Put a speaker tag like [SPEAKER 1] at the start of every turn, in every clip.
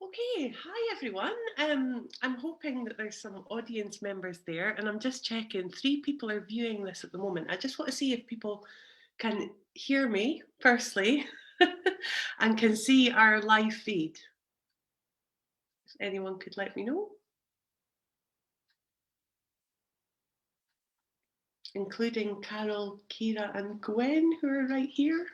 [SPEAKER 1] Okay, hi everyone. I'm hoping that there's some audience members there, and I'm just checking. 3 people are viewing this at the moment. I just want to see if people can hear me, firstly, and can see our live feed. If anyone could let me know. Including Carole, Ciara and Gwen, who are right here.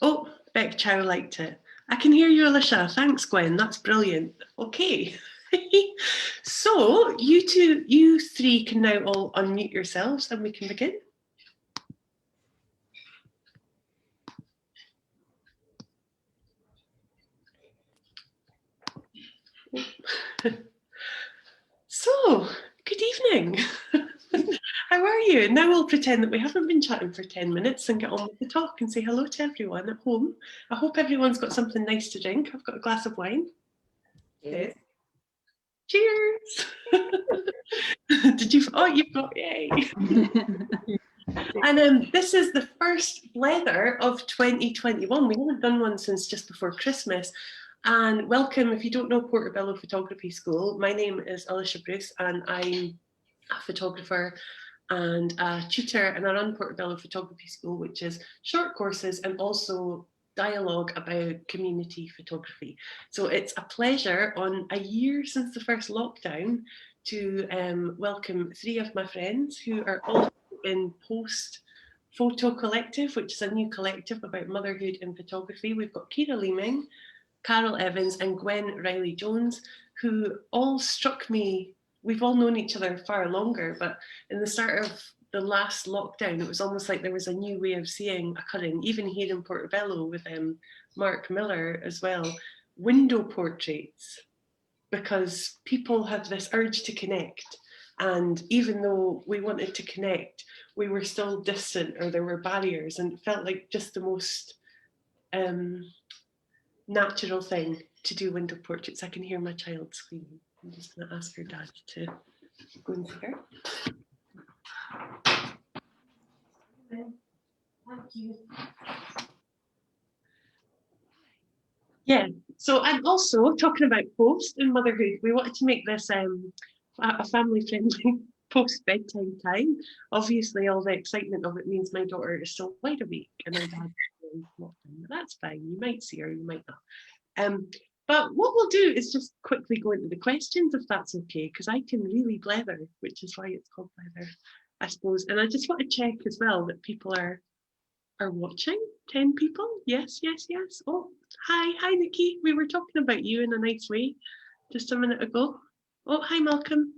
[SPEAKER 1] Oh, Ciara liked it. I can hear you, Alicia. Thanks, Gwen. That's brilliant. Okay. So you three can now all unmute yourselves and we can begin. So, good evening. How are you? Now we'll pretend that we haven't been chatting for 10 minutes and get on with the talk and say hello to everyone at home. I hope everyone's got something nice to drink. I've got a glass of wine.
[SPEAKER 2] Cheers.
[SPEAKER 1] Cheers. Did you? Oh, you've got, yay. And this is the first Blether of 2021. We haven't done one since just before Christmas. And welcome, if you don't know Portobello Photography School, my name is Alicia Bruce and I'm a photographer and a tutor, and I run Portobello Photography School, which is short courses and also dialogue about community photography. So it's a pleasure on a year since the first lockdown to welcome 3 of my friends who are all in Post Photo Collective, which is a new collective about motherhood and photography. We've got Ciara Leeming, Carole Evans and Gwen Riley-Jones, who all struck me. We've all known each other far longer, but in the start of the last lockdown, it was almost like there was a new way of seeing occurring, even here in Portobello with Mark Miller as well, window portraits, because people have this urge to connect. And even though we wanted to connect, we were still distant or there were barriers, and it felt like just the most natural thing to do window portraits. I can hear my child screaming. I'm just going to ask her dad to go and see her. Thank you. Yeah, so and also talking about post and motherhood, we wanted to make this a family-friendly post-bedtime time. Obviously, all the excitement of it means my daughter is still wide awake and my dad is not. That's fine. You might see her, you might not. But what we'll do is just quickly go into the questions, if that's okay, because I can really blether, which is why it's called Blether, I suppose. And I just want to check as well that people are watching. 10 people? Yes, yes, yes. Oh, hi, Nikki. We were talking about you in a nice way just a minute ago. Oh, hi, Malcolm.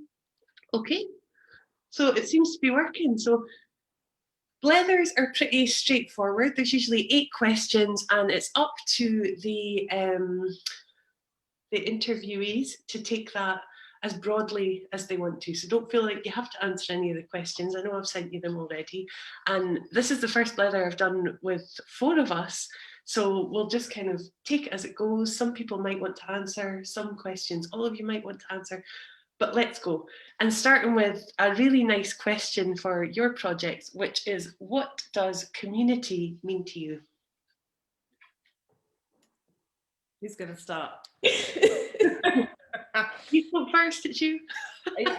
[SPEAKER 1] Okay, so it seems to be working. So Blethers are pretty straightforward. There's usually 8 questions, and it's up to the interviewees to take that as broadly as they want to. So don't feel like you have to answer any of the questions. I know I've sent you them already. And this is the first Blether I've done with 4 of us. So we'll just kind of take it as it goes. Some people might want to answer some questions. All of you might want to answer. But let's go. And starting with a really nice question for your project, which is, what does community mean to you?
[SPEAKER 2] Who's going to start?
[SPEAKER 1] You go first, it's you.
[SPEAKER 2] Okay,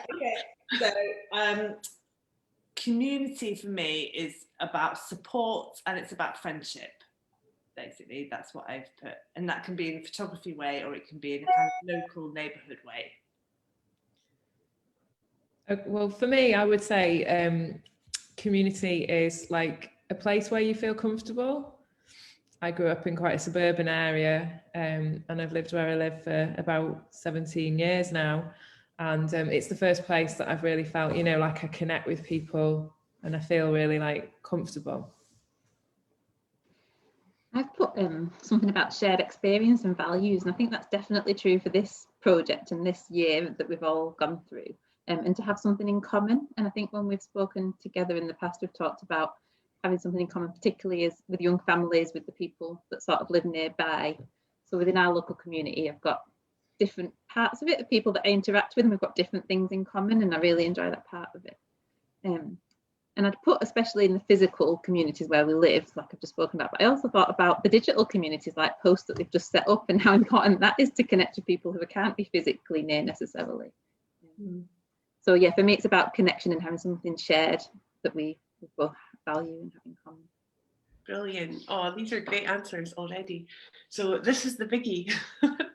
[SPEAKER 2] so community for me is about support and it's about friendship. Basically, that's what I've put. And that can be in a photography way or it can be in a kind of local neighbourhood way.
[SPEAKER 3] Well, for me, I would say community is like a place where you feel comfortable. I grew up in quite a suburban area and I've lived where I live for about 17 years now. And it's the first place that I've really felt, you know, like I connect with people and I feel really like comfortable.
[SPEAKER 4] I've put something about shared experience and values, and I think that's definitely true for this project and this year that we've all gone through, and to have something in common. And I think when we've spoken together in the past, we've talked about having something in common, particularly as with young families, with the people that sort of live nearby. So within our local community, I've got different parts of it, the people that I interact with, and we've got different things in common, and I really enjoy that part of it. And I'd put, especially in the physical communities where we live, like I've just spoken about, but I also thought about the digital communities like Post that we've just set up, and how important that is to connect to people who can't be physically near necessarily. So yeah, for me, it's about connection and having something shared that we both value and have in common.
[SPEAKER 1] Brilliant. Oh, these are great answers already. So this is the biggie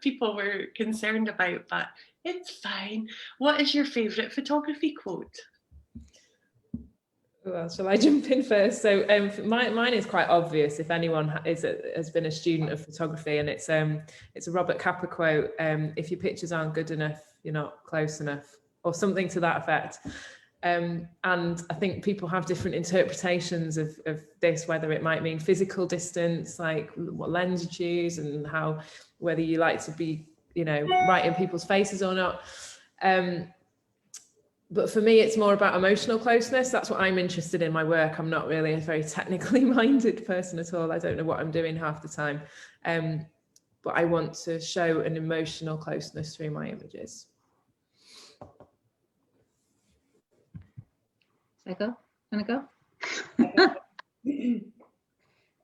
[SPEAKER 1] people were concerned about, but it's fine. What is your favourite photography quote?
[SPEAKER 3] Well, shall I jump in first? So mine is quite obvious if anyone has been a student of photography, and it's a Robert Capa quote, if your pictures aren't good enough, you're not close enough, or something to that effect. And I think people have different interpretations of this, whether it might mean physical distance, like what lens you choose, and whether you like to be, right in people's faces or not. But for me, it's more about emotional closeness. That's what I'm interested in my work. I'm not really a very technically minded person at all. I don't know what I'm doing half the time. But I want to show an emotional closeness through my images.
[SPEAKER 4] Shall I go? Can I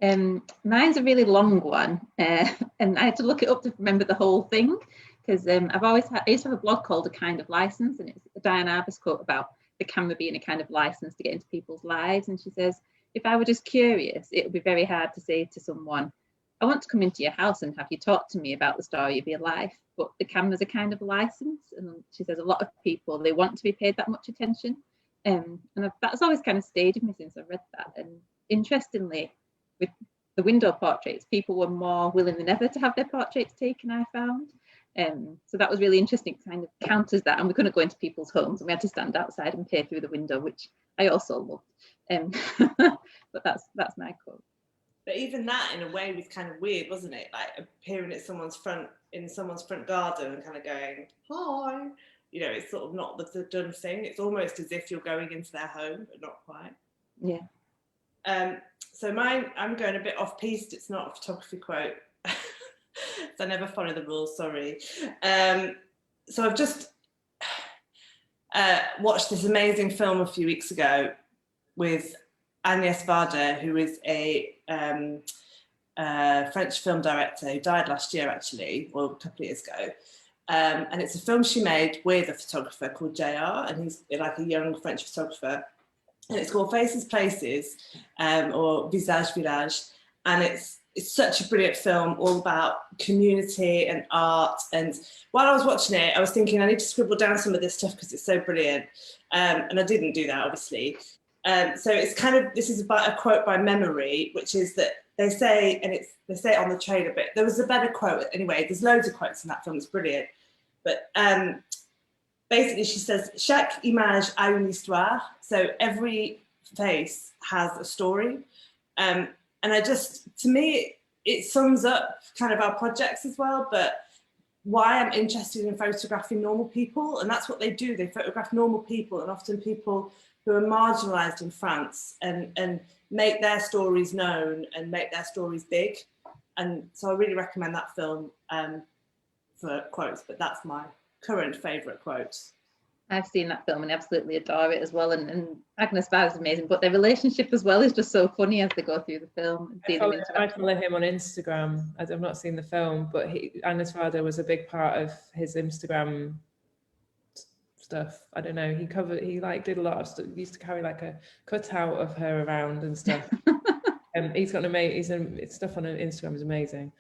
[SPEAKER 4] go? Mine's a really long one, and I had to look it up to remember the whole thing, because I used to have a blog called A Kind of License, and it's a Diane Arbus quote about the camera being a kind of license to get into people's lives. And she says, if I were just curious, it would be very hard to say to someone, I want to come into your house and have you talk to me about the story of your life, but the camera's a kind of license. And she says a lot of people, they want to be paid that much attention. And that's always kind of stayed with me since I read that. And interestingly, with the window portraits, people were more willing than ever to have their portraits taken, I found. So that was really interesting, kind of counters that. And we couldn't go into people's homes, and we had to stand outside and peer through the window, which I also loved. But that's my quote.
[SPEAKER 2] But even that, in a way, was kind of weird, wasn't it? Like appearing at someone's front garden and kind of going, hi. It's sort of not the done thing. It's almost as if you're going into their home, but not quite.
[SPEAKER 4] Yeah.
[SPEAKER 2] So mine, I'm going a bit off piste. It's not a photography quote. So I never follow the rules, sorry. So I've just watched this amazing film a few weeks ago with Agnès Vader, who is a French film director who died last year, actually, or a couple of years ago. And it's a film she made with a photographer called JR, and he's like a young French photographer. And it's called Faces, Places, or Visage, Village. And it's such a brilliant film, all about community and art. And while I was watching it, I was thinking I need to scribble down some of this stuff because it's so brilliant. And I didn't do that, obviously. So it's kind of, this is about a quote by memory, which is that they say, and they say it on the trailer, but there was a better quote. Anyway, there's loads of quotes in that film, it's brilliant. But basically she says, chaque image a une histoire. So every face has a story. And to me, it sums up kind of our projects as well, but why I'm interested in photographing normal people. And that's what they do. They photograph normal people, and often people who are marginalised in France, and make their stories known and make their stories big. And so I really recommend that film for quotes, but that's my current favourite quote.
[SPEAKER 4] I've seen that film and absolutely adore it as well. And Agnès Vader is amazing, but their relationship as well is just so funny as they go through the film.
[SPEAKER 3] I follow him on Instagram. I've not seen the film, but Agnès Vader was a big part of his Instagram stuff. I don't know. He did a lot of stuff. He used to carry like a cutout of her around and stuff. He's got stuff on Instagram is amazing.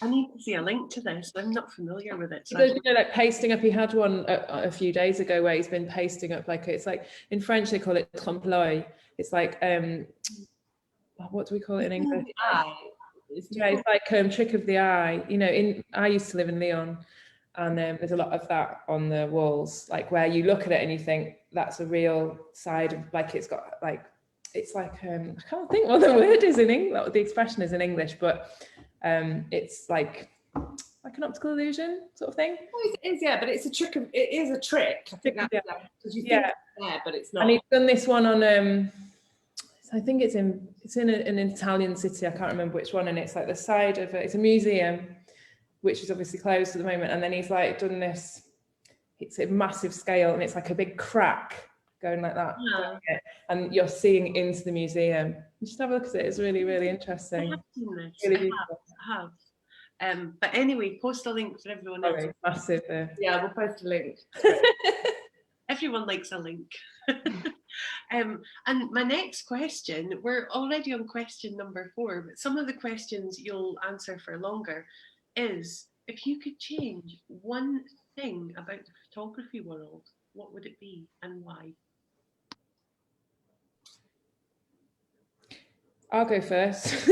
[SPEAKER 1] I need to see a link to this. I'm not familiar with it. So
[SPEAKER 3] like pasting up. He had one a few days ago where he's been pasting up it's like in French they call it trompe-l'œil. It's like what do we call it in English? It's like trick of the eye. I used to live in Lyon, and there's a lot of that on the walls, like where you look at it and you think that's a real side of, like it's got like. It's like I can't think what the word is in English, the expression is in English, but it's like an optical illusion sort of thing.
[SPEAKER 2] Well, it is, yeah, but it's a trick. It is a trick. I think that's because you think it's there, but it's not.
[SPEAKER 3] And he's done this one on I think it's in an Italian city. I can't remember which one, and it's like the side of it's a museum, which is obviously closed at the moment. And then he's like done this. It's a massive scale, and it's like a big crack going like that.
[SPEAKER 1] Yeah.
[SPEAKER 3] and you're seeing into the museum. You just have a look at it. It's really, really interesting.
[SPEAKER 1] I have seen this.
[SPEAKER 3] Really
[SPEAKER 1] I
[SPEAKER 3] beautiful.
[SPEAKER 1] have. But anyway, post a link for everyone else.
[SPEAKER 3] Sorry, massive.
[SPEAKER 2] Yeah, we'll post a link.
[SPEAKER 1] Everyone likes a link. And my next question, we're already on question number 4, but some of the questions you'll answer for longer is, if you could change one thing about the photography world, what would it be and why?
[SPEAKER 3] I'll go first.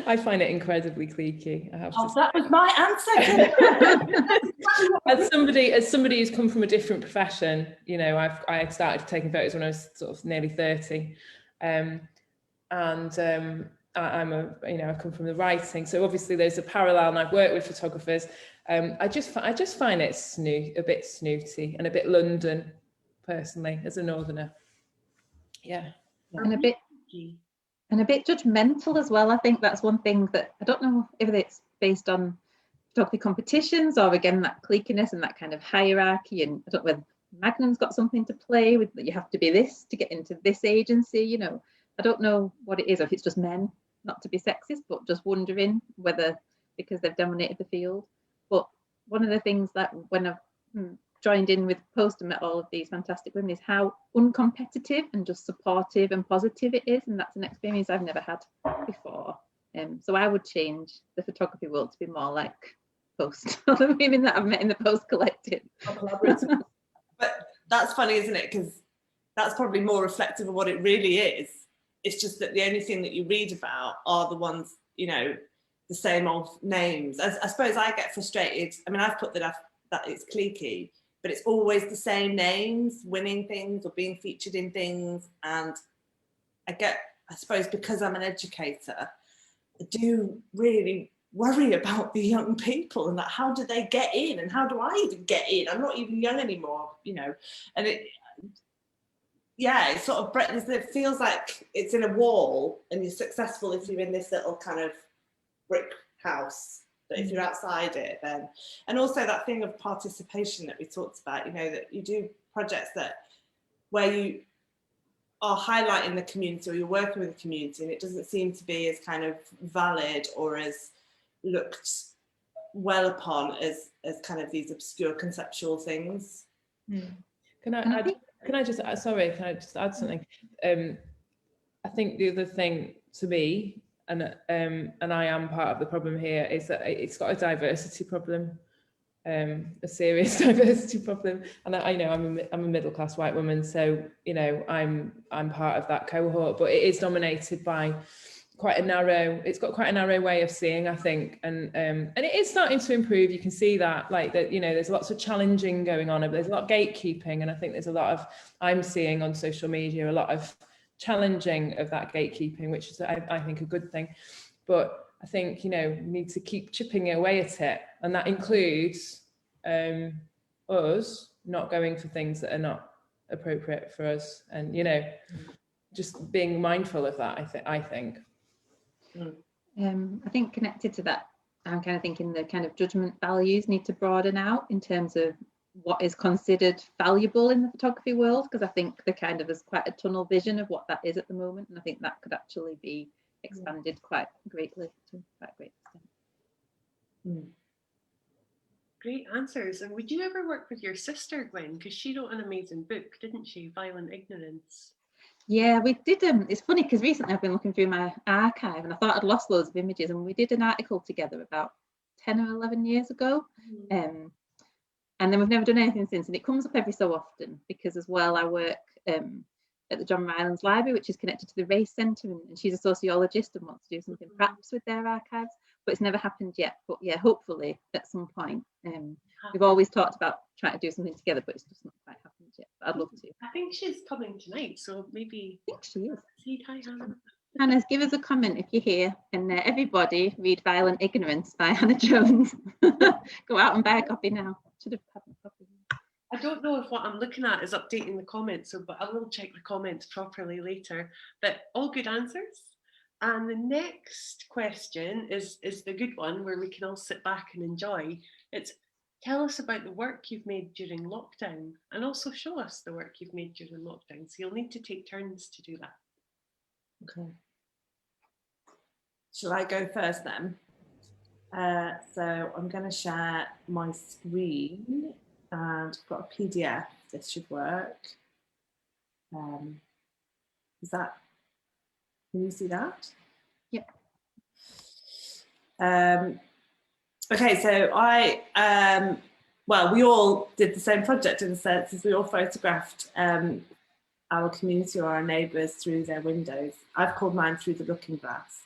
[SPEAKER 3] I find it incredibly cliquey. I have to say.
[SPEAKER 2] That was my answer.
[SPEAKER 3] As somebody who's come from a different profession, you know, I started taking photos when I was sort of nearly 30, and I'm I've come from the writing, so obviously there's a parallel, and I've worked with photographers. I just find it a bit snooty and a bit London, personally, as a northerner. Yeah,
[SPEAKER 4] and a bit judgmental as well. I think that's one thing that I don't know if it's based on photography competitions or again that cliquiness and that kind of hierarchy, and I don't know whether Magnum's got something to play with, that you have to be this to get into this agency, you know. I don't know what it is, or if it's just men, not to be sexist, but just wondering whether because they've dominated the field. But one of the things that when I've joined in with Post and met all of these fantastic women is how uncompetitive and just supportive and positive it is, and that's an experience I've never had before. So I would change the photography world to be more like Post, all the women that I've met in the Post collective.
[SPEAKER 2] But that's funny, isn't it? Because that's probably more reflective of what it really is. It's just that the only thing that you read about are the ones, you know, the same old names. I suppose I get frustrated. I mean, I've put that it's cliquey, but it's always the same names winning things or being featured in things. And I suppose because I'm an educator, I do really worry about the young people and that, how do they get in, and how do I even get in? I'm not even young anymore, you know. And it sort of, it feels like it's in a wall and you're successful if you're in this little kind of brick house. But if you're outside it, then, and also that thing of participation that we talked about, you know, that you do projects where you are highlighting the community or you're working with the community, and it doesn't seem to be as kind of valid or as looked well upon as kind of these obscure conceptual things.
[SPEAKER 3] Can I just add something? I think the other thing to me, and I am part of the problem here, is that it's got a diversity problem, a serious diversity problem. And I know I'm a middle class white woman, so you know I'm part of that cohort, but it is dominated by it's got quite a narrow way of seeing, I think, and it is starting to improve. You can see that, like that, you know, there's lots of challenging going on, there's a lot of gatekeeping, and I think there's a lot of, I'm seeing on social media, a lot of challenging of that gatekeeping, which is I think a good thing. But I think, you know, we need to keep chipping away at it, and that includes us not going for things that are not appropriate for us, and you know, just being mindful of that. I think.
[SPEAKER 4] I think connected to that, I'm kind of thinking the kind of judgment values need to broaden out in terms of what is considered valuable in the photography world, because I think there kind of is quite a tunnel vision of what that is at the moment, and I think that could actually be expanded quite greatly to quite a great extent.
[SPEAKER 1] Great answers. And would you ever work with your sister, Gwen? Because she wrote an amazing book, didn't she? Violent Ignorance.
[SPEAKER 4] Yeah, we did. It's funny because recently I've been looking through my archive and I thought I'd lost loads of images, and we did an article together about 10 or 11 years ago. And then we've never done anything since, and it comes up every so often because as well I work at the John Rylands Library, which is connected to the Race Centre, and she's a sociologist and wants to do something perhaps with their archives, but it's never happened yet. But yeah, hopefully at some point. We've always talked about trying to do something together, but it's just not quite happened yet. But I'd love to.
[SPEAKER 1] I think she's coming tonight, so maybe.
[SPEAKER 4] I think she is.
[SPEAKER 1] See, hi, Hannah.
[SPEAKER 4] Hannah, give us a comment if you're here, and everybody read Violent Ignorance by Hannah Jones. Go out and buy a copy now. Should have had a copy.
[SPEAKER 1] I don't know if what I'm looking at is updating the comments, but I will check the comments properly later. But all good answers. And the next question is the good one, where we can all sit back and enjoy. It's, Tell us about the work you've made during lockdown, and also show us the work you've made during lockdown. So you'll need to take turns to do that.
[SPEAKER 2] Okay. Shall I go first then? So I'm going to share my screen, and I've got a PDF. This should work. Is that? Can you see that?
[SPEAKER 4] Yep.
[SPEAKER 2] Okay, so well, we all did the same project in the sense as we all photographed our community or our neighbours through their windows. I've called mine Through the Looking Glass.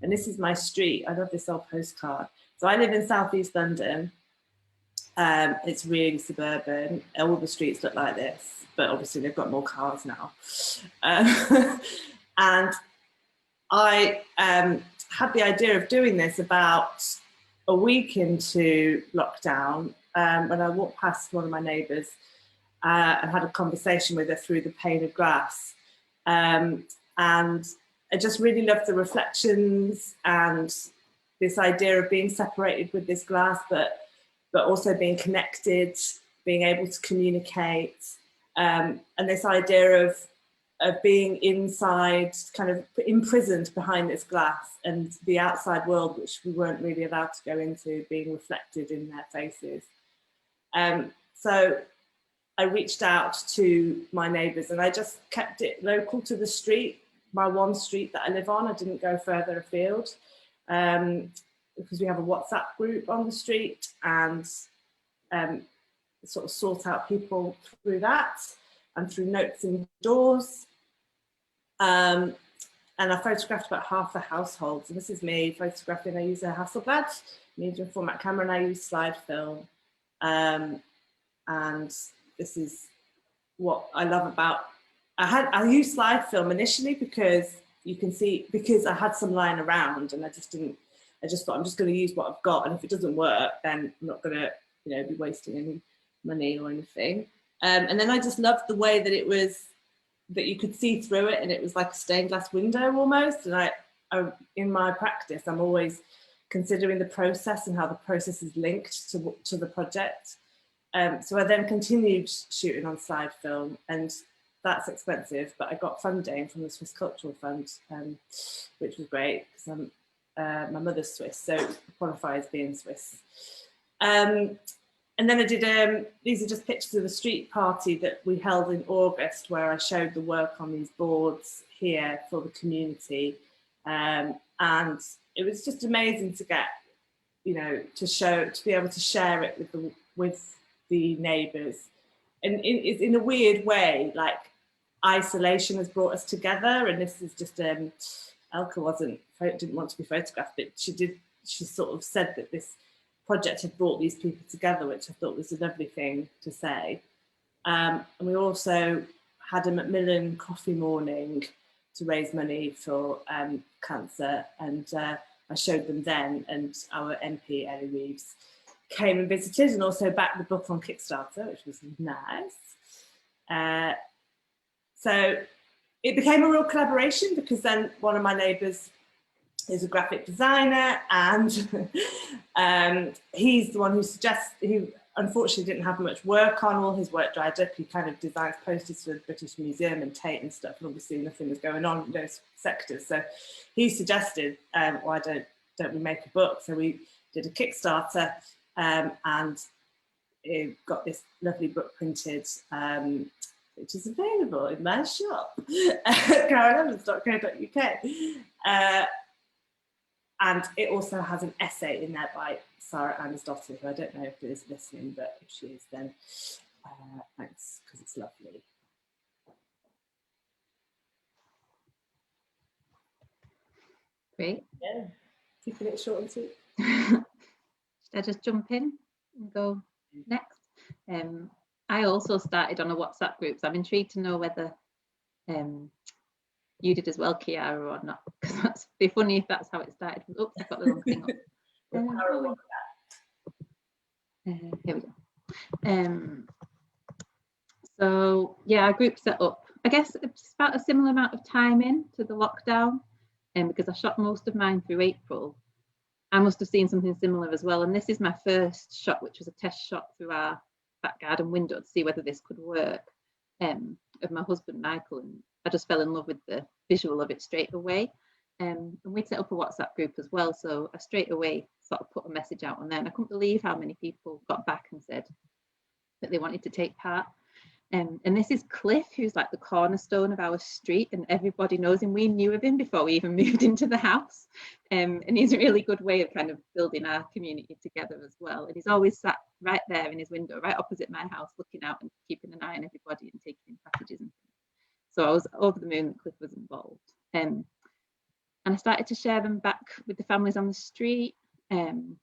[SPEAKER 2] And this is my street. I love this old postcard. So I live in southeast London. It's really suburban. All the streets look like this, but obviously they've got more cars now. And I had the idea of doing this about a week into lockdown when I walked past one of my neighbours and had a conversation with her through the pane of glass. And I just really loved the reflections and this idea of being separated with this glass, but also being connected, being able to communicate, and this idea of being inside, kind of imprisoned behind this glass, and the outside world, which we weren't really allowed to go into, being reflected in their faces. So I reached out to my neighbours, and I just kept it local to the street, my one street that I live on. I didn't go further afield because we have a WhatsApp group on the street, and sort of sort out people through that and through notes indoors. And I photographed about half the households. And this is me photographing. I use a Hasselblad medium format camera, and I use slide film. And this is what I love about. I used slide film initially because you can see, because I had some lying around, and I just thought I'm just going to use what I've got, and if it doesn't work, then I'm not going to, be wasting any money or anything. And then I just loved the way that it was, that you could see through it, and it was like a stained glass window almost. And I in my practice, I'm always considering the process and how the process is linked to the project. So I then continued shooting on slide film, and that's expensive, but I got funding from the Swiss Cultural Fund, which was great because my mother's Swiss, so it qualifies being Swiss. And then I did, these are just pictures of the street party that we held in August, where I showed the work on these boards here for the community. And it was just amazing to get, to be able to share it with the neighbours. And it's in a weird way, like isolation has brought us together. And this is just, Elka didn't want to be photographed, but she sort of said that this project had brought these people together, which I thought was a lovely thing to say. And we also had a Macmillan coffee morning to raise money for cancer, and I showed them then, and our MP Ellie Reeves came and visited, and also backed the book on Kickstarter, which was nice. So it became a real collaboration, because then one of my neighbours is a graphic designer, and he's the one who unfortunately didn't have much work on. All his work dried up. He kind of designs posters for the British Museum and Tate and stuff, and obviously nothing was going on in those sectors. So he suggested, why don't we make a book? So we did a Kickstarter, and it got this lovely book printed, which is available in my shop, caroleevans.co.uk. And it also has an essay in there by Ciara Leeming, who I don't know if is listening, but if she is, then thanks, because it's lovely.
[SPEAKER 4] Great.
[SPEAKER 2] Yeah, keeping it short and sweet.
[SPEAKER 4] Should I just jump in and go next? I also started on a WhatsApp group, so I'm intrigued to know whether you did as well, Ciara, or not, because that's be funny if that's how it started. Oops, I've got the wrong thing up. Here we go. So yeah, our group set up, I guess it's about a similar amount of time in to the lockdown, because I shot most of mine through April, I must have seen something similar as well. And this is my first shot, which was a test shot through our back garden window to see whether this could work, of my husband Michael, and I just fell in love with the visual of it straight away. And we'd set up a WhatsApp group as well, so I straight away sort of put a message out on there, and I couldn't believe how many people got back and said that they wanted to take part. And this is Cliff, who's like the cornerstone of our street, and everybody knows him. We knew of him before we even moved into the house, and he's a really good way of kind of building our community together as well. And he's always sat right there in his window, right opposite my house, looking out and keeping an eye on everybody and taking in passages and things. So I was over the moon that Cliff was involved. And I started to share them back with the families on the street, and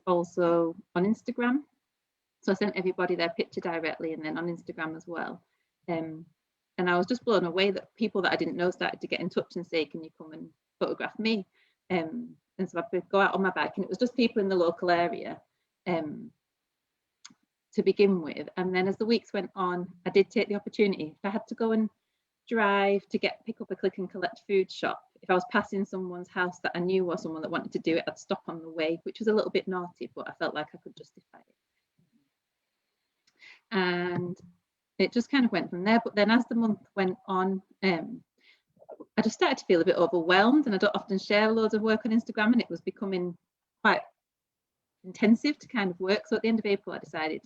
[SPEAKER 4] also on Instagram. So I sent everybody their picture directly, and then on Instagram as well. And I was just blown away that people that I didn't know started to get in touch and say, can you come and photograph me? And so I would go out on my bike, and it was just people in the local area to begin with. And then as the weeks went on, I did take the opportunity. If I had to go and drive to pick up a click and collect food shop, if I was passing someone's house that I knew was someone that wanted to do it, I'd stop on the way, which was a little bit naughty, but I felt like I could justify it. And it just kind of went from there. But then as the month went on, I just started to feel a bit overwhelmed, and I don't often share loads of work on Instagram, and it was becoming quite intensive to kind of work. So at the end of April, I decided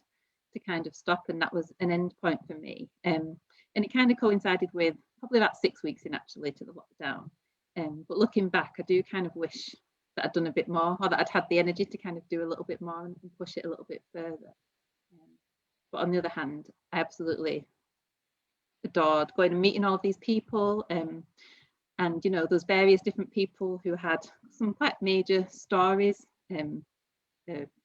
[SPEAKER 4] to kind of stop, and that was an end point for me. And it kind of coincided with probably about 6 weeks in actually to the lockdown. But looking back, I do kind of wish that I'd done a bit more, or that I'd had the energy to kind of do a little bit more and push it a little bit further. But on the other hand, I absolutely adored going and meeting all of these people, and you know, those various different people who had some quite major stories,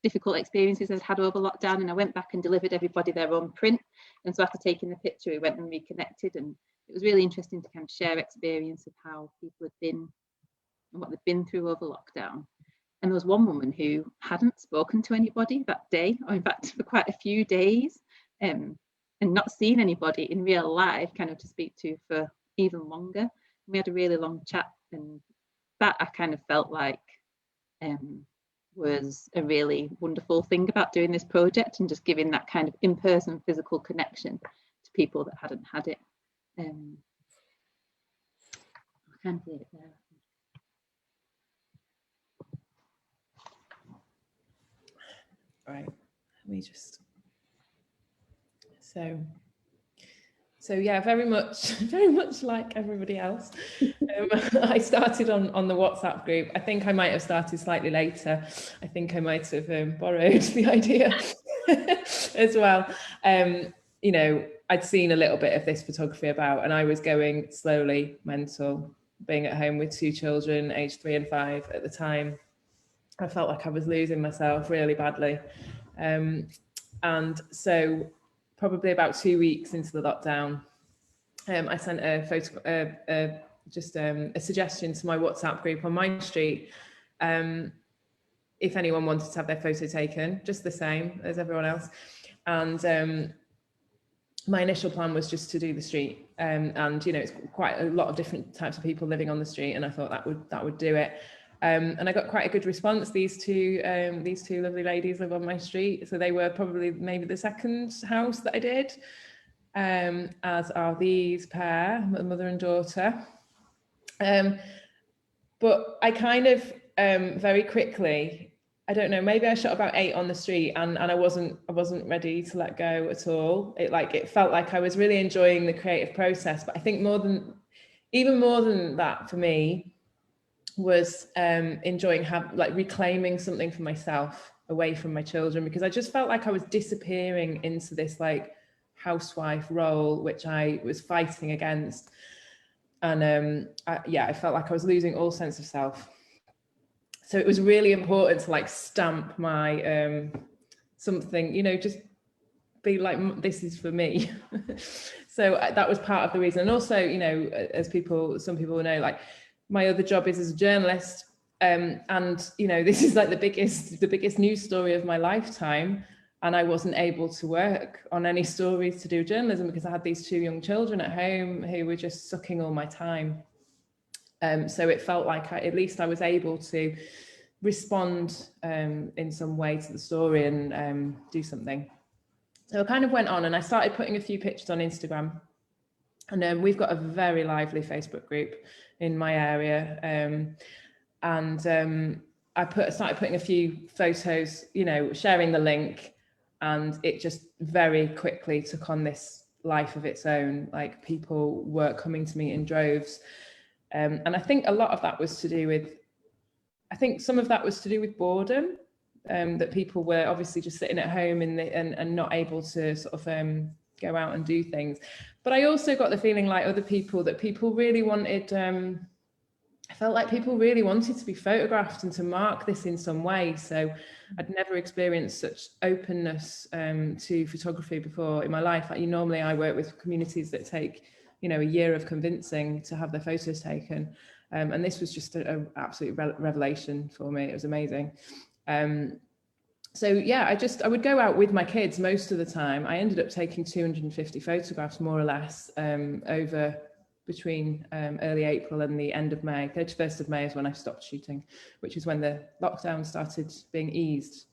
[SPEAKER 4] difficult experiences they'd had over lockdown. And I went back and delivered everybody their own print, and so after taking the picture, we went and reconnected, and it was really interesting to kind of share experience of how people had been and what they'd been through over lockdown. And there was one woman who hadn't spoken to anybody that day, or in fact for quite a few days, and not seen anybody in real life kind of to speak to for even longer. And we had a really long chat, and that I kind of felt like was a really wonderful thing about doing this project, and just giving that kind of in-person physical connection to people that hadn't had it. I can't see it there.
[SPEAKER 3] Right, let me just, so yeah, very much like everybody else. I started on the WhatsApp group. I think I might have started slightly later. I think I might have borrowed the idea as well. You know, I'd seen a little bit of this photography about, and I was going slowly mental, being at home with 2 children, aged 3 and 5 at the time. I felt like I was losing myself really badly. And so probably about 2 weeks into the lockdown, I sent a suggestion to my WhatsApp group on my street, if anyone wanted to have their photo taken, just the same as everyone else. And my initial plan was just to do the street, and you know, it's quite a lot of different types of people living on the street, and I thought that would do it. And I got quite a good response. These two lovely ladies live on my street, so they were probably maybe the second house that I did, as are these pair, mother and daughter. But I kind of very quickly, I don't know, maybe I shot about 8 on the street, and I wasn't ready to let go at all. It felt like I was really enjoying the creative process, but I think even more than that for me was enjoying reclaiming something for myself away from my children, because I just felt like I was disappearing into this like housewife role, which I was fighting against. And I felt like I was losing all sense of self. So it was really important to like stamp my something, you know, just be like, this is for me. So that was part of the reason. And also, you know, as some people know, like, my other job is as a journalist, and you know, this is like the biggest news story of my lifetime, and I wasn't able to work on any stories to do journalism because I had these 2 young children at home who were just sucking all my time. So it felt like at least I was able to respond in some way to the story and do something. So I kind of went on and I started putting a few pictures on Instagram, and we've got a very lively Facebook group in my area, and I started putting a few photos, you know, sharing the link, and it just very quickly took on this life of its own. Like, people were coming to me in droves, and I think a lot of that was to do with, I think some of that was to do with boredom, that people were obviously just sitting at home and not able to sort of go out and do things. But I also got the feeling, like other people, that people really wanted, I felt like people really wanted to be photographed and to mark this in some way. So I'd never experienced such openness to photography before in my life. Like, normally I work with communities that take, you know, a year of convincing to have their photos taken. And this was just an absolute revelation for me. It was amazing. So yeah, I would go out with my kids most of the time. I ended up taking 250 photographs, more or less, over between early April and the end of May. 31st of May is when I stopped shooting, which is when the lockdown started being eased.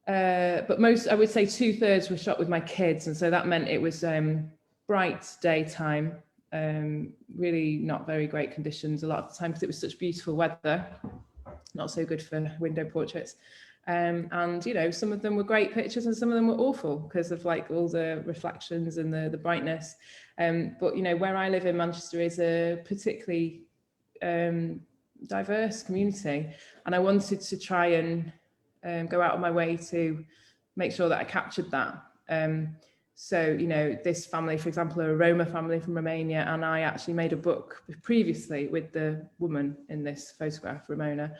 [SPEAKER 3] But most, I would say 2/3 were shot with my kids. And so that meant it was bright daytime, really not very great conditions a lot of the time because it was such beautiful weather, not so good for window portraits. And, you know, some of them were great pictures and some of them were awful because of like all the reflections and the brightness. But, you know, where I live in Manchester is a particularly diverse community, and I wanted to try and go out of my way to make sure that I captured that. So, you know, this family, for example, are a Roma family from Romania, and I actually made a book previously with the woman in this photograph, Ramona,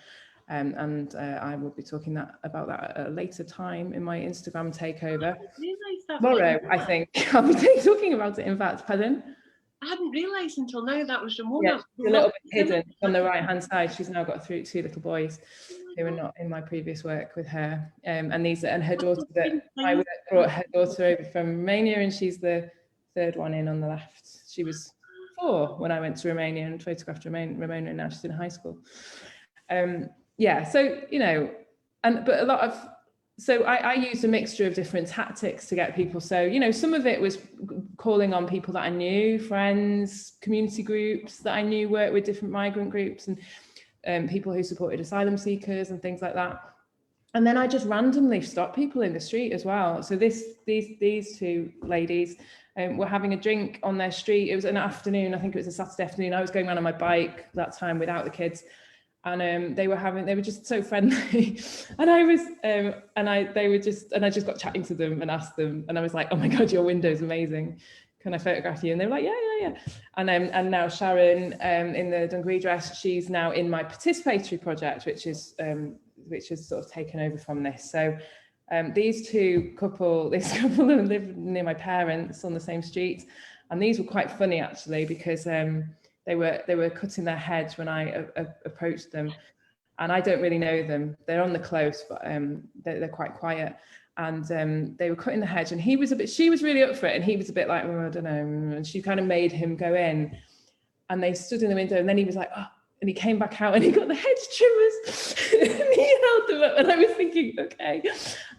[SPEAKER 3] and I will be talking about that at a later time in my Instagram takeover. Tomorrow, I think. I'll be talking about it, in fact. Pardon?
[SPEAKER 1] I hadn't realised until now that was Ramona.
[SPEAKER 3] Yeah, she's a little bit hidden on the right-hand side. She's now got two little boys who were not in my previous work with her. And her daughter, that I brought her daughter over from Romania, and she's the third one in on the left. She was 4 when I went to Romania and photographed Ramona, and now she's in high school. Yeah, so, you know, but a lot of, so I used a mixture of different tactics to get people. So, you know, some of it was calling on people that I knew, friends, community groups that I knew worked with different migrant groups, and people who supported asylum seekers and things like that. And then I just randomly stopped people in the street as well. So these two ladies were having a drink on their street. It was an afternoon, I think it was a Saturday afternoon. I was going around on my bike that time without the kids. And they were just so friendly, and I just got chatting to them and asked them, and I was like, oh my God, your window's amazing. Can I photograph you? And they were like, yeah. And now Sharon, in the dungaree dress, she's now in my participatory project, which is sort of taken over from this. So this couple live near my parents on the same street, and these were quite funny actually, because they were cutting their hedge when I approached them, and I don't really know them. They're on the close, but they're quite quiet. And they were cutting the hedge, and she was really up for it, and he was a bit like, oh, I don't know. And she kind of made him go in, and they stood in the window, and then he was like, oh, and he came back out and he got the hedge trimmers and he held them up, and I was thinking, okay,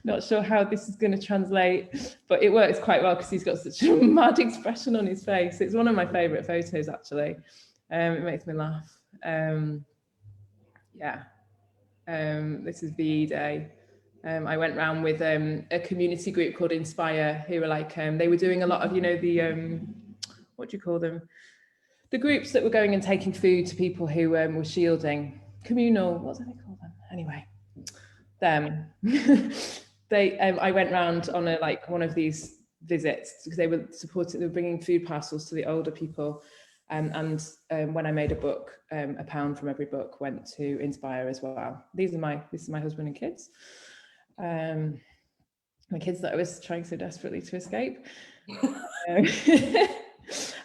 [SPEAKER 3] not sure how this is going to translate, but it works quite well because he's got such a mad expression on his face. It's one of my favourite photos actually. It makes me laugh. This is VE Day. I went round with a community group called Inspire, who were like, they were doing a lot of, you know, the, what do you call them? The groups that were going and taking food to people who were shielding, communal, what do they call them? Anyway, them. I went round on one of these visits because they were bringing food parcels to the older people. And when I made a book, £1 from every book went to Inspire as well. This is my husband and kids. My kids that I was trying so desperately to escape.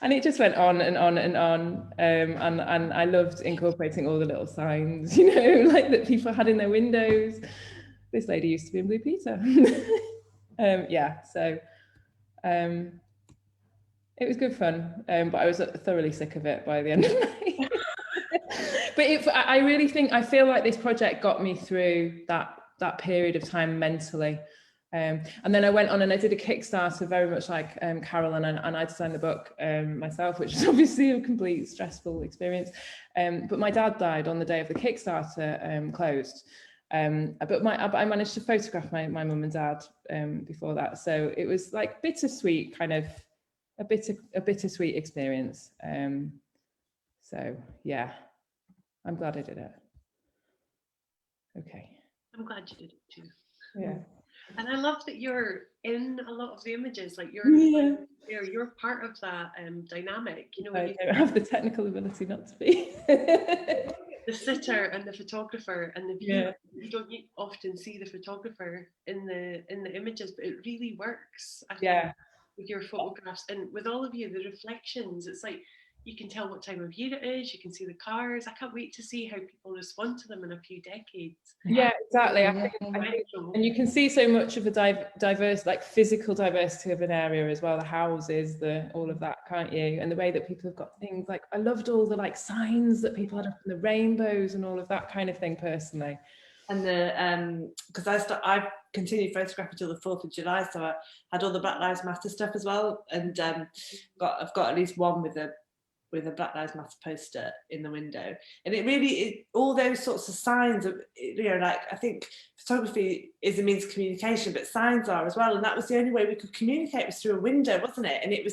[SPEAKER 3] And it just went on and on and on. And I loved incorporating all the little signs, you know, like that people had in their windows. This lady used to be in Blue Peter. So it was good fun, but I was thoroughly sick of it by the end of May. I really think, I feel like this project got me through that period of time mentally. And then I went on and I did a Kickstarter, very much like Carole, and I designed the book myself, which is obviously a complete stressful experience. But my dad died on the day of the Kickstarter closed. But I managed to photograph my mum and dad before that. So it was like bittersweet, kind of a bittersweet experience. So yeah, I'm glad I did it. Okay.
[SPEAKER 1] I'm glad you did it too.
[SPEAKER 3] Yeah.
[SPEAKER 1] And I love that you're in a lot of the images, like you're part of that dynamic. You know,
[SPEAKER 3] I don't have the technical ability not to be.
[SPEAKER 1] The sitter and the photographer and the viewer. You don't often see the photographer in the images, but it really works. I think, with your photographs and with all of you, the reflections. It's like you can tell what time of year it is. You can see the cars. I can't wait to see how people respond to them in a few decades.
[SPEAKER 3] Yeah, exactly. I think, and you can see so much of the diverse, like physical diversity of an area as well. The houses, all of that, can't you? And the way that people have got things like, I loved all the like signs that people had up in the rainbows and all of that kind of thing personally.
[SPEAKER 2] And the because I continued photographing till the 4th of July, so I had all the Black Lives Matter stuff as well, and I've got at least one with a Black Lives Matter poster in the window. And it really, all those sorts of signs of, you know, like, I think photography is a means of communication, but signs are as well. And that was the only way we could communicate, was through a window, wasn't it? And it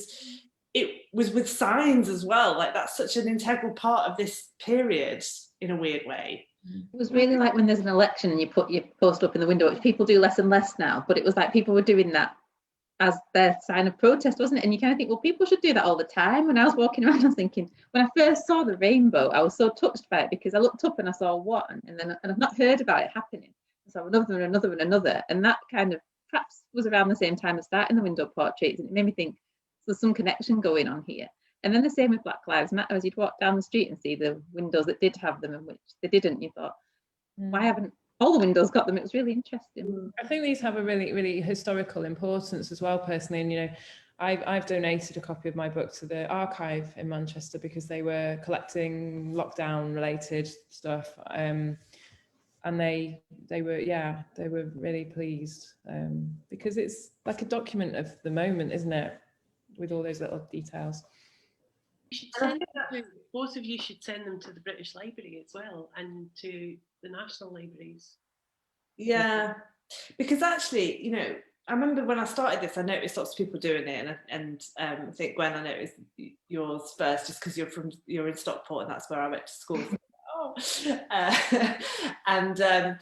[SPEAKER 2] was with signs as well. Like, that's such an integral part of this period in a weird way.
[SPEAKER 4] It was really like when there's an election and you put your poster up in the window, which people do less and less now, but it was like people were doing that as their sign of protest, wasn't it? And you kind of think, well, people should do that all the time. When I was walking around, I was thinking, when I first saw the rainbow, I was so touched by it, because I looked up and I saw one, and I've not heard about it happening. I saw another and another and another, and that kind of perhaps was around the same time as starting the window portraits, and it made me think there's some connection going on here. And then the same with Black Lives Matter, as you'd walk down the street and see the windows that did have them and which they didn't, you thought, why haven't all the windows got them? It was really interesting.
[SPEAKER 3] I think these have a really, really historical importance as well, personally. And, you know, I've donated a copy of my book to the archive in Manchester because they were collecting lockdown related stuff. And they were really pleased because it's like a document of the moment, isn't it? With all those little details.
[SPEAKER 1] Both of you should send them to the British Library as well, and to the national libraries.
[SPEAKER 2] Yeah, because actually, you know, I remember when I started this, I noticed lots of people doing it, and I think, Gwen, I noticed yours first, just because you're in Stockport, and that's where I went to school. And then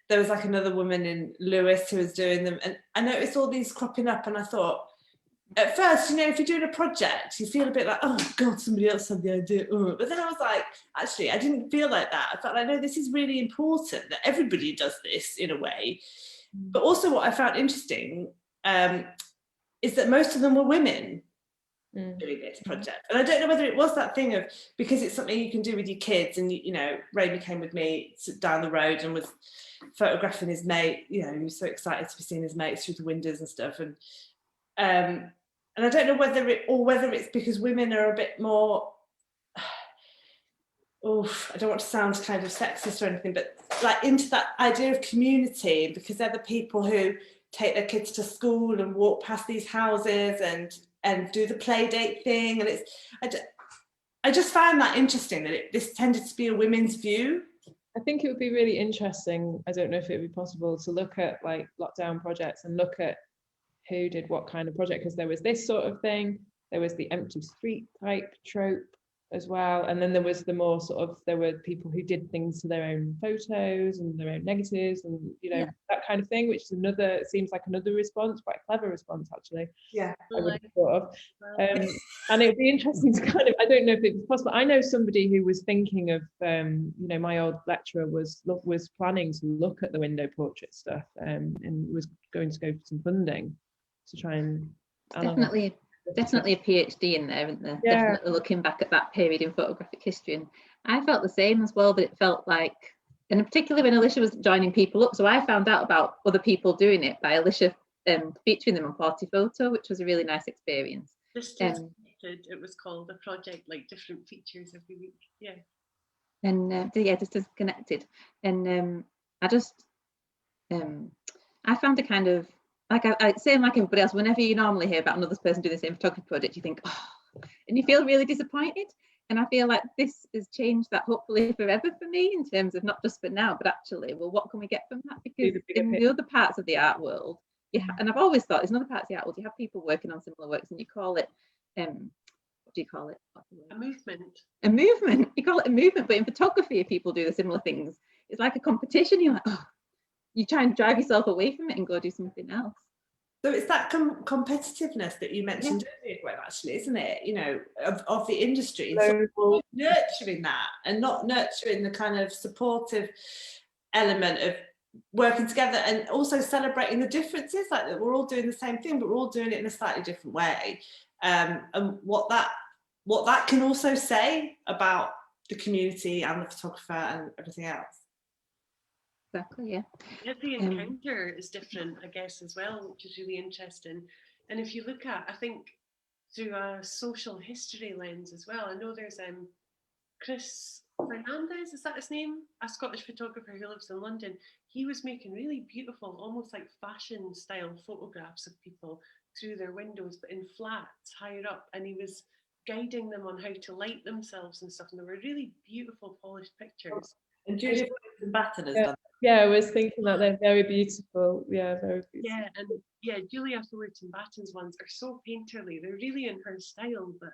[SPEAKER 2] there was like another woman in Lewis who was doing them, and I noticed all these cropping up, and I thought, at first, you know, if you're doing a project, you feel a bit like, oh God, somebody else had the idea. But then I was like, actually, I didn't feel like that. I felt like, no, this is really important that everybody does this in a way. But also what I found interesting is that most of them were women doing this project. And I don't know whether it was that thing of, because it's something you can do with your kids, and, you know, Raimi came with me down the road and was photographing his mate, you know, he was so excited to be seeing his mates through the windows and stuff. And I don't know whether it's because women are a bit more, I don't want to sound kind of sexist or anything, but like into that idea of community, because they're the people who take their kids to school and walk past these houses and do the play date thing. And I just found that interesting, that this tended to be a women's view.
[SPEAKER 3] I think it would be really interesting, I don't know if it would be possible, to look at like lockdown projects and look at who did what kind of project, because there was this sort of thing, there was the empty street type trope as well, and then there was the more sort of, there were people who did things to their own photos and their own negatives, and, you know, that kind of thing, which is another, seems like another response, quite a clever response actually.
[SPEAKER 2] Yeah,
[SPEAKER 3] I would have thought of. And it would be interesting to kind of, I don't know if it's possible, I know somebody who was thinking of, you know, my old lecturer was planning to look at the window portrait stuff, and was going to go for some funding to try and
[SPEAKER 4] definitely a PhD in there, isn't there? Yeah. Definitely looking back at that period in photographic history. And I felt the same as well, that it felt like, and particularly when Alicia was joining people up, so I found out about other people doing it by Alicia featuring them on Portobello, which was a really nice experience.
[SPEAKER 1] It was called a project, like different features every week. Yeah.
[SPEAKER 4] And yeah, just as connected. And I found a kind of, like I same like everybody else, whenever you normally hear about another person doing the same photography project, you think, oh, and you feel really disappointed. And I feel like this has changed that hopefully forever for me, in terms of not just for now, but actually, well, what can we get from that? Because in the other parts of the art world, and I've always thought there's another parts of the art world, you have people working on similar works and you call it, what do you call it?
[SPEAKER 1] A movement.
[SPEAKER 4] A movement. You call it a movement, but in photography, if people do the similar things, it's like a competition. You're like, oh, you try and drive yourself away from it and go do something else.
[SPEAKER 2] So it's that competitiveness that you mentioned earlier, Gwen, actually, isn't it? You know, of the industry, sort of nurturing that and not nurturing the kind of supportive element of working together, and also celebrating the differences, like that we're all doing the same thing, but we're all doing it in a slightly different way. And what that can also say about the community and the photographer and everything else.
[SPEAKER 4] Exactly, yeah.
[SPEAKER 1] Every encounter is different, I guess, as well, which is really interesting. And if you look at, I think, through a social history lens as well, I know there's Chris Fernandez, is that his name? A Scottish photographer who lives in London. He was making really beautiful, almost like fashion style photographs of people through their windows, but in flats higher up. And he was guiding them on how to light themselves and stuff. And they were really beautiful, polished pictures.
[SPEAKER 2] And Julia Batten has done.
[SPEAKER 3] Yeah, I was thinking that they're very beautiful. Yeah, very beautiful.
[SPEAKER 1] Yeah, and yeah, Julia Fullerton Batten's ones are so painterly. They're really in her style, but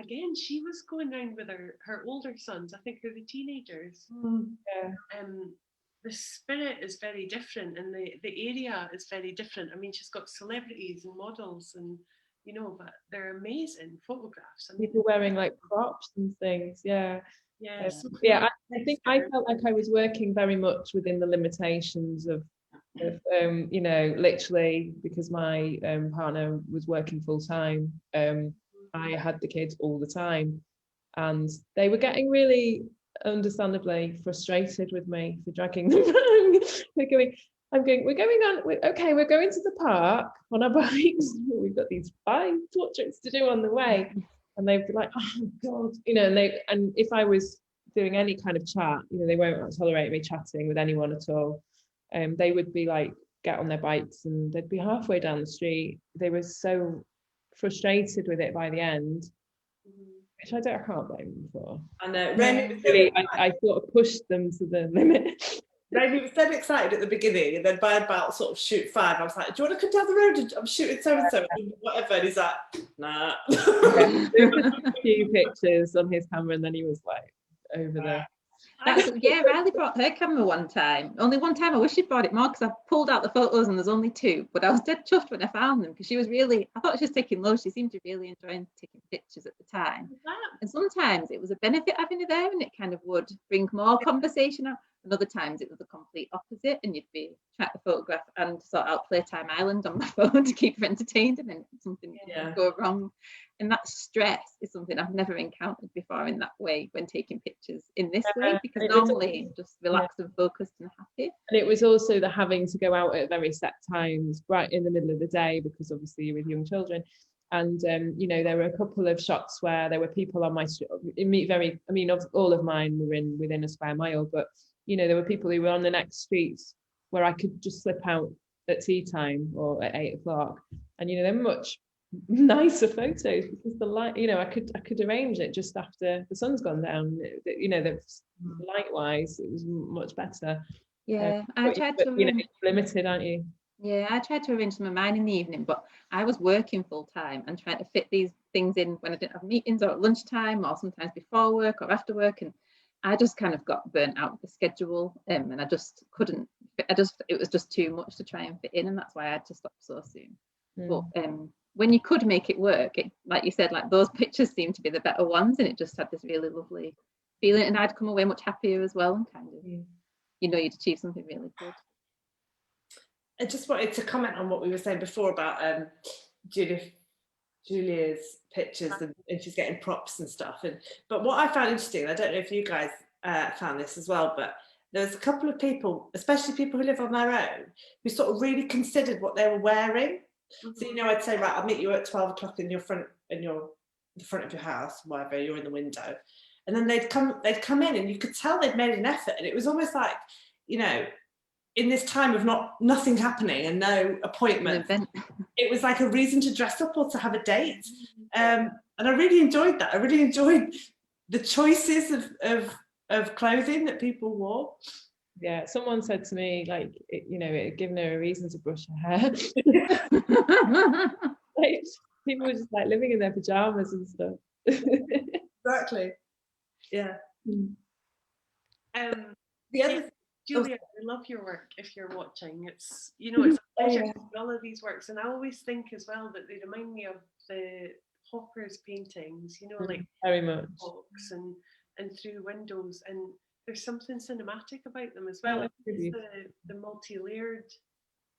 [SPEAKER 1] again, she was going around with her older sons. I think they're the teenagers.
[SPEAKER 3] Yeah.
[SPEAKER 1] The spirit is very different, and the area is very different. I mean, she's got celebrities and models, and you know, but they're amazing photographs. I mean, people
[SPEAKER 3] wearing like crops and things. Yeah.
[SPEAKER 1] Yeah,
[SPEAKER 3] I think I felt like I was working very much within the limitations of you know, literally, because my partner was working full time. I had the kids all the time, and they were getting really understandably frustrated with me for dragging them around. We're going to the park on our bikes. We've got these 5 portraits to do on the way. And they'd be like, oh God, you know, and if I was doing any kind of chat, you know, they won't tolerate me chatting with anyone at all. They would be like, get on their bikes, and they'd be halfway down the street. They were so frustrated with it by the end, which I can't blame them for.
[SPEAKER 2] I know.
[SPEAKER 3] I sort of pushed them to the limit.
[SPEAKER 2] Raimi was so excited at the beginning, and then by about sort of shoot 5, I was like, do you want to come down the road and I'm shooting so and so and whatever, and he's like, nah.
[SPEAKER 3] A few pictures on his camera, and then he was like over there.
[SPEAKER 4] Riley brought her camera one time. Only one time. I wish she'd brought it more, because I pulled out the photos and there's only 2, but I was dead chuffed when I found them, because she was really, I thought she was taking loads. She seemed to really enjoy taking pictures at the time. And sometimes it was a benefit having her there, and it kind of would bring more conversation out. And other times it was the complete opposite, and you'd be trying to photograph and sort out Playtime Island on my phone to keep her entertained, and then something would go wrong. And that stress is something I've never encountered before in that way when taking pictures in this way, because normally just relaxed and focused and happy.
[SPEAKER 3] And it was also the having to go out at very set times, right in the middle of the day, because obviously you're with young children. And you know, there were a couple of shots where there were people on my street. All of mine were within a square mile, but you know, there were people who were on the next streets where I could just slip out at tea time or at 8 o'clock, and you know, they're much nicer photos because the light, you know, I could arrange it just after the sun's gone down. You know, the light wise, it was much better.
[SPEAKER 4] Yeah, I tried to.
[SPEAKER 3] You know, it's limited, aren't you?
[SPEAKER 4] Yeah, I tried to arrange some of mine in the evening, but I was working full time and trying to fit these things in when I didn't have meetings, or at lunchtime, or sometimes before work or after work, and I just kind of got burnt out with the schedule, and I just couldn't. It was just too much to try and fit in, and that's why I had to stop so soon. But when you could make it work, like you said, like those pictures seemed to be the better ones, and it just had this really lovely feeling, and I'd come away much happier as well, and kind of, you know, you'd achieve something really good.
[SPEAKER 2] I just wanted to comment on what we were saying before about Julia's pictures, and she's getting props and stuff. But what I found interesting, I don't know if you guys found this as well, but there's a couple of people, especially people who live on their own, who sort of really considered what they were wearing. So, you know, I'd say, right, I'll meet you at 12 o'clock in the front of your house, wherever you're in the window. and then they'd come in, and you could tell they'd made an effort, and it was almost like, you know, in this time of nothing happening and no appointment, it was like a reason to dress up or to have a date. And I really enjoyed that. I really enjoyed the choices of clothing that people wore.
[SPEAKER 3] Yeah, someone said to me, like, you know, it had given her a reason to brush her hair. Like, people were just like living in their pajamas and stuff.
[SPEAKER 2] Exactly. Yeah. The other thing,
[SPEAKER 1] Julia, I love your work. If you're watching, it's, you know, it's a pleasure to see all of these works, and I always think as well that they remind me of the Hopper's paintings, you know, like
[SPEAKER 3] very much
[SPEAKER 1] books and through windows, and there's something cinematic about them as well. It's the multi-layered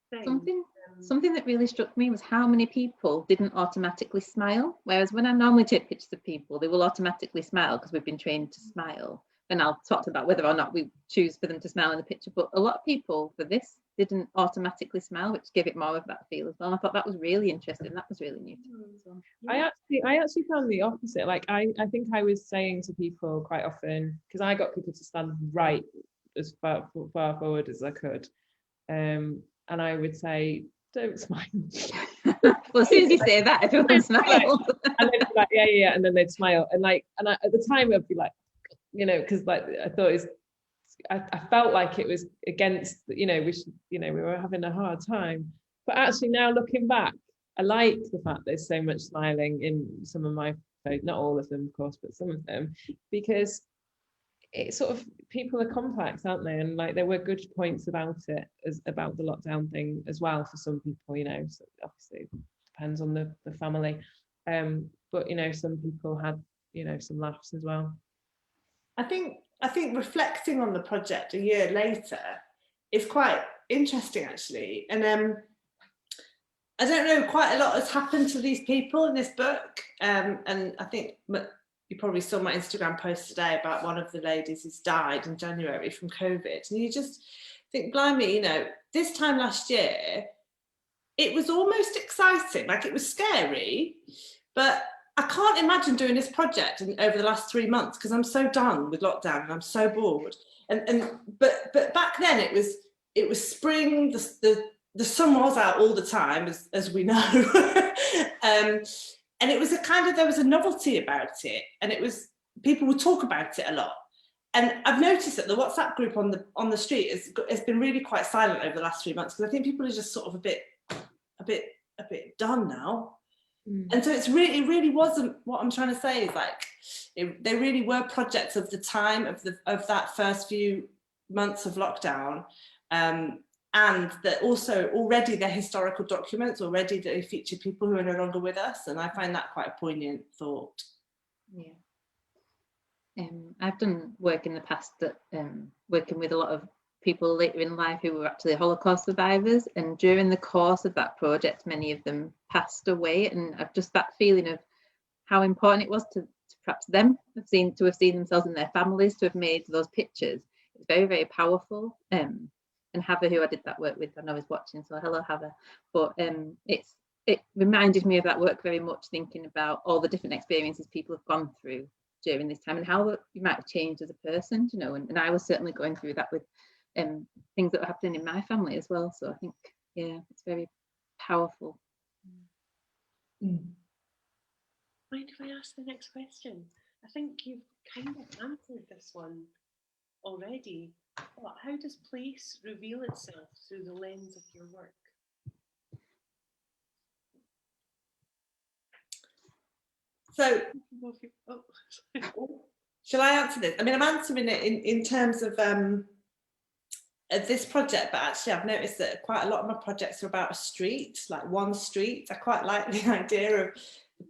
[SPEAKER 1] thing.
[SPEAKER 4] Something that really struck me was how many people didn't automatically smile, whereas when I normally take pictures of people, they will automatically smile because we've been trained to smile. And I'll talk about whether or not we choose for them to smile in the picture, but a lot of people for this didn't automatically smile, which gave it more of that feel as well. And I thought that was really interesting. That was really new to me as well.
[SPEAKER 3] I actually found the opposite. Like I think I was saying to people quite often, because I got people to stand right as far forward as I could, and I would say, don't smile.
[SPEAKER 4] Well, as soon as you say that, everyone smiles.
[SPEAKER 3] And they'd be like, yeah, and then they'd smile, and at the time I'd be like, you know, because like I thought I felt like it was against, you know, we were having a hard time. But actually now looking back, I like the fact there's so much smiling in some of my photos, not all of them of course, but some of them, because it's sort of, people are complex, aren't they? And like there were good points about it, about the lockdown thing as well for some people, you know, so obviously it depends on the family. But you know, some people had, you know, some laughs as well.
[SPEAKER 2] I think reflecting on the project a year later is quite interesting actually, and I don't know, quite a lot has happened to these people in this book, and I think you probably saw my Instagram post today about one of the ladies who's died in January from COVID, and you just think, blimey, you know, this time last year it was almost exciting, like it was scary, but I can't imagine doing this project over the last 3 months because I'm so done with lockdown and I'm so bored. But back then it was spring. The sun was out all the time, as we know, and it was there was a novelty about it, and it was, people would talk about it a lot. And I've noticed that the WhatsApp group on the street has been really quite silent over the last 3 months because I think people are just sort of a bit done now. And so it really wasn't, what I'm trying to say is like, they really were projects of the time of that first few months of lockdown, and that also already they're historical documents, already they feature people who are no longer with us, and I find that quite a poignant thought.
[SPEAKER 4] Yeah. I've done work in the past that working with a lot of people later in life who were actually Holocaust survivors, and during the course of that project many of them passed away, and I've just that feeling of how important it was to perhaps them have seen themselves and their families to have made those pictures. It's very, very powerful. And Heather, who I did that work with, I know is watching, so hello Heather. But it reminded me of that work very much, thinking about all the different experiences people have gone through during this time and how you might have changed as a person, you know, and I was certainly going through that with things that were happening in my family as well. So I think, yeah, it's very powerful.
[SPEAKER 1] Mind if I ask the next question? I think you've kind of answered this one already. But how does place reveal itself through the lens of your work?
[SPEAKER 2] So, shall I answer this? I mean, I'm answering it in terms of this project, but actually I've noticed that quite a lot of my projects are about a street, like one street. I quite like the idea of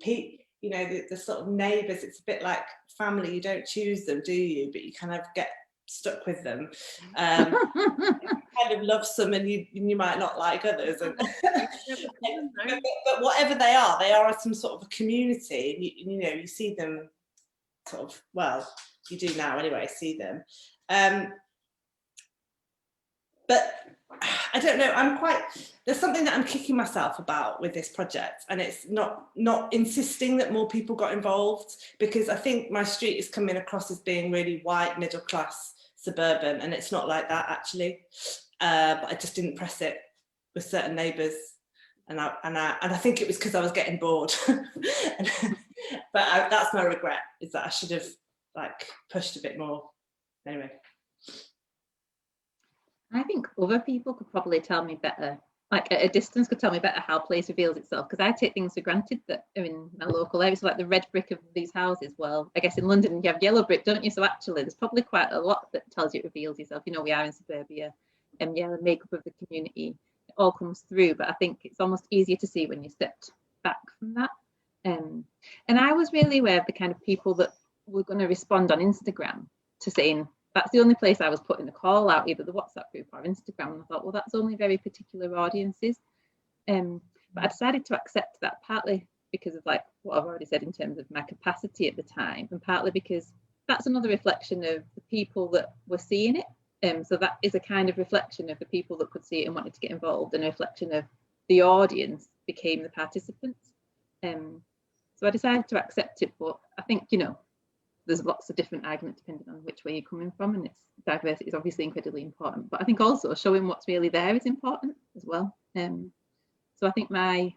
[SPEAKER 2] the sort of neighbours. It's a bit like family. You don't choose them, do you? But you kind of get stuck with them. You kind of love some, and you might not like others. And but whatever they are some sort of a community. And you know, you see them sort of, well, you do now anyway, see them. but I don't know, there's something that I'm kicking myself about with this project, and it's not insisting that more people got involved, because I think my street is coming across as being really white, middle class, suburban, and it's not like that actually. But I just didn't press it with certain neighbours, and I think it was because I was getting bored. But that's my regret, is that I should have pushed a bit more. Anyway.
[SPEAKER 4] I think other people could probably tell me better, like at a distance could tell me better how place reveals itself, because I take things for granted that are in my local area. So like the red brick of these houses, well, I guess in London you have yellow brick, don't you? So actually there's probably quite a lot that tells you it reveals yourself. You know, we are in suburbia, and yeah, the makeup of the community, it all comes through, but I think it's almost easier to see when you stepped back from that. And I was really aware of the kind of people that were going to respond on Instagram to saying, that's the only place I was putting the call out, either the WhatsApp group or Instagram. And I thought, well, that's only very particular audiences. But I decided to accept that, partly because of like what I've already said in terms of my capacity at the time, and partly because that's another reflection of the people that were seeing it. So that is a kind of reflection of the people that could see it and wanted to get involved, and a reflection of the audience became the participants. So I decided to accept it, but I think, you know, there's lots of different arguments depending on which way you're coming from, and it's diversity is obviously incredibly important, but I think also showing what's really there is important as well. So I think my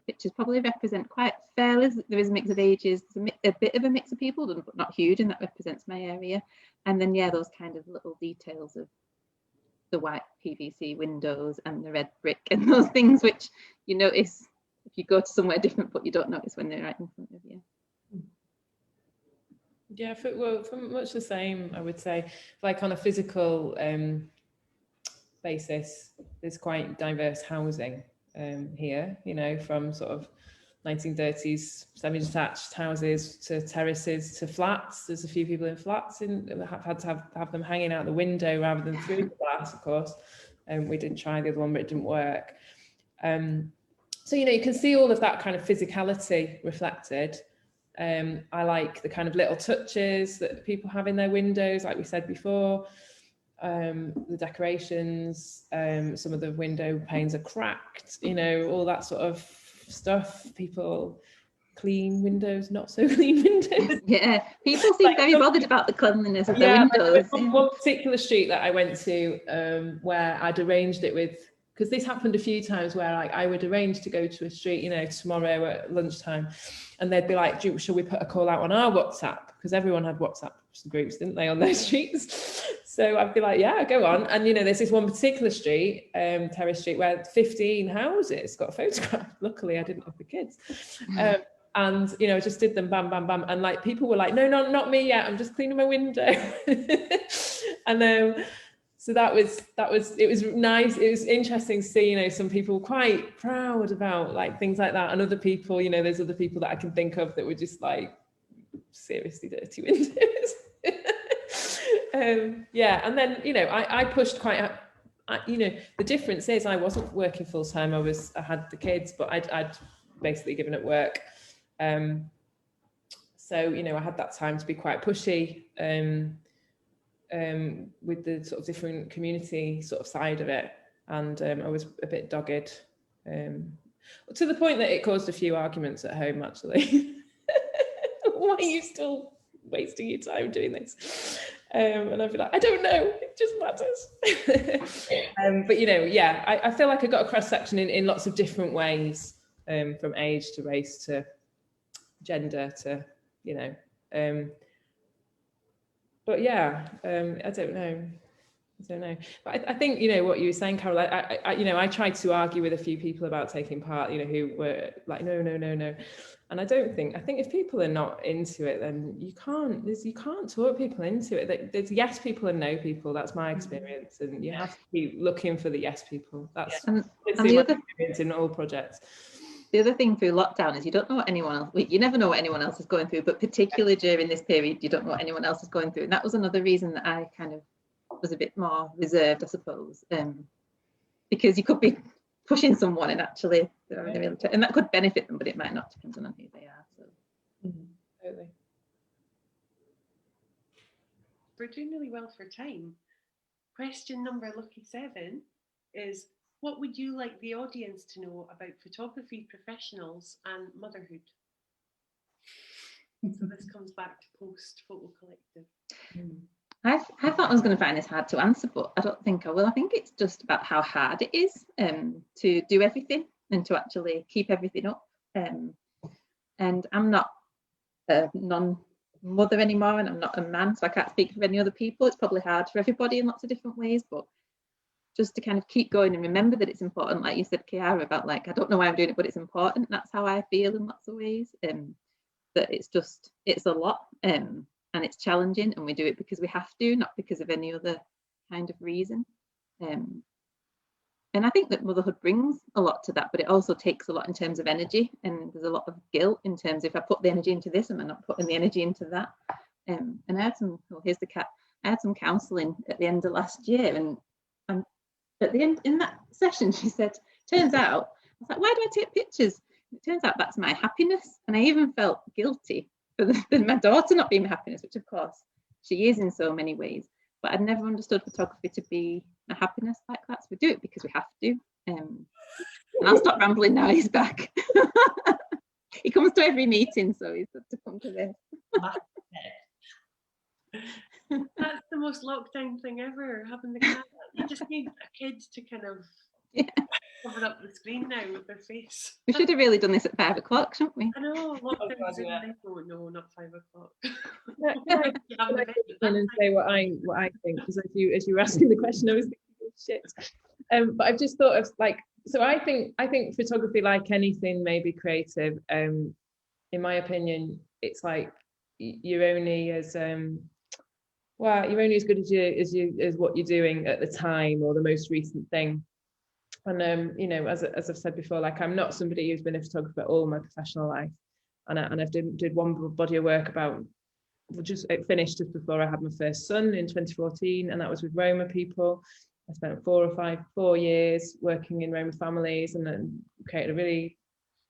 [SPEAKER 4] pictures probably represent quite fairly, there is a mix of ages, there's a bit of a mix of people, but not huge, and that represents my area. And then yeah, those kind of little details of the white PVC windows and the red brick and those things which you notice if you go to somewhere different, but you don't notice when they're right in front of you.
[SPEAKER 3] Yeah, for much the same, I would say. Like on a physical basis, there's quite diverse housing here, you know, from sort of 1930s semi-detached houses to terraces to flats. There's a few people in flats and have had to have them hanging out the window rather than through the glass, of course. We did try the other one, but it didn't work. So, you know, you can see all of that kind of physicality reflected. I like the kind of little touches that people have in their windows, like we said before. The decorations, some of the window panes are cracked, you know, all that sort of stuff. People clean windows, not so clean windows.
[SPEAKER 4] Yeah, people seem very bothered about the cleanliness of their windows.
[SPEAKER 3] One particular street that I went to where I'd arranged it with, because this happened a few times where I would arrange to go to a street, you know, tomorrow at lunchtime, and they'd be like, shall we put a call out on our WhatsApp? Because everyone had WhatsApp groups, didn't they, on their streets? So I'd be like, yeah, go on. And, you know, there's this one particular street, Terrace Street, where 15 houses got photographed. Luckily, I didn't have the kids. And, you know, I just did them, bam, bam, bam. And like, people were like, no, not me yet. I'm just cleaning my window. And so it was nice. It was interesting to see, you know, some people quite proud about like things like that. And other people, you know, there's other people that I can think of that were just like seriously dirty windows. Yeah. And then, you know, I pushed quite, you know, the difference is I wasn't working full time. I had the kids, but I'd basically given up work. So, you know, I had that time to be quite pushy, with the sort of different community sort of side of it, and I was a bit dogged, to the point that it caused a few arguments at home actually. Why are you still wasting your time doing this? And I'd be like, I don't know, it just matters. But you know, yeah, I feel like I got a cross section in lots of different ways, from age to race to gender to, you know, but yeah, I don't know. But I think, you know, what you were saying, Carole, I you know, I tried to argue with a few people about taking part, you know, who were like, no. And I think if people are not into it, then you can't talk people into it. There's yes people and no people. That's my experience. And you have to be looking for the yes people. That's
[SPEAKER 4] and the other
[SPEAKER 3] experience in all projects.
[SPEAKER 4] The other thing through lockdown is you don't know what anyone else, you never know what anyone else is going through, but particularly during this period, you don't know what anyone else is going through. And that was another reason that I kind of was a bit more reserved, I suppose, because you could be pushing someone and actually, and that could benefit them, but it might not, depending on who they are. So.
[SPEAKER 3] Totally.
[SPEAKER 1] We're doing really well for time. question number lucky 7 is, what would you like the audience to know about photography professionals and motherhood? So this comes back to Post Photo Collective.
[SPEAKER 4] I thought I was going to find this hard to answer, but I don't think I will. I think it's just about how hard it is to do everything and to actually keep everything up. And I'm not a non-mother anymore, and I'm not a man, so I can't speak for any other people. It's probably hard for everybody in lots of different ways, but just to kind of keep going and remember that it's important, like you said, Ciara, about like, I don't know why I'm doing it, but it's important. That's how I feel in lots of ways. That it's a lot, and it's challenging, and we do it because we have to, not because of any other kind of reason. And I think that motherhood brings a lot to that, but it also takes a lot in terms of energy, and there's a lot of guilt in terms of, if I put the energy into this, am I not putting the energy into that? And I had some, oh, here's the cat. I had some counselling at the end of last year, and at the end in that session, she said, turns out, I was like, why do I take pictures? It turns out that's my happiness. And I even felt guilty for my daughter not being my happiness, which of course she is in so many ways. But I'd never understood photography to be a happiness like that. So we do it because we have to. And I'll stop rambling now, he's back. He comes to every meeting, so he's got to come to this.
[SPEAKER 1] That's the most lockdown thing ever, having the cat. You just need a kid to kind of cover up the screen now with their face.
[SPEAKER 4] We should have really done this at 5 o'clock, shouldn't we?
[SPEAKER 1] I know, lockdown's oh no, not 5 o'clock.
[SPEAKER 3] And say what I think, because as you were asking the question, I was thinking, oh, shit. But I've just thought of like, so I think photography, like anything maybe creative, in my opinion, it's like you're only as you're only as good as what you're doing at the time, or the most recent thing. And you know, as I've said before, like I'm not somebody who's been a photographer all my professional life, and I've did one body of work about, it finished just before I had my first son in 2014, and that was with Roma people. I spent 4 years working in Roma families, and then created a really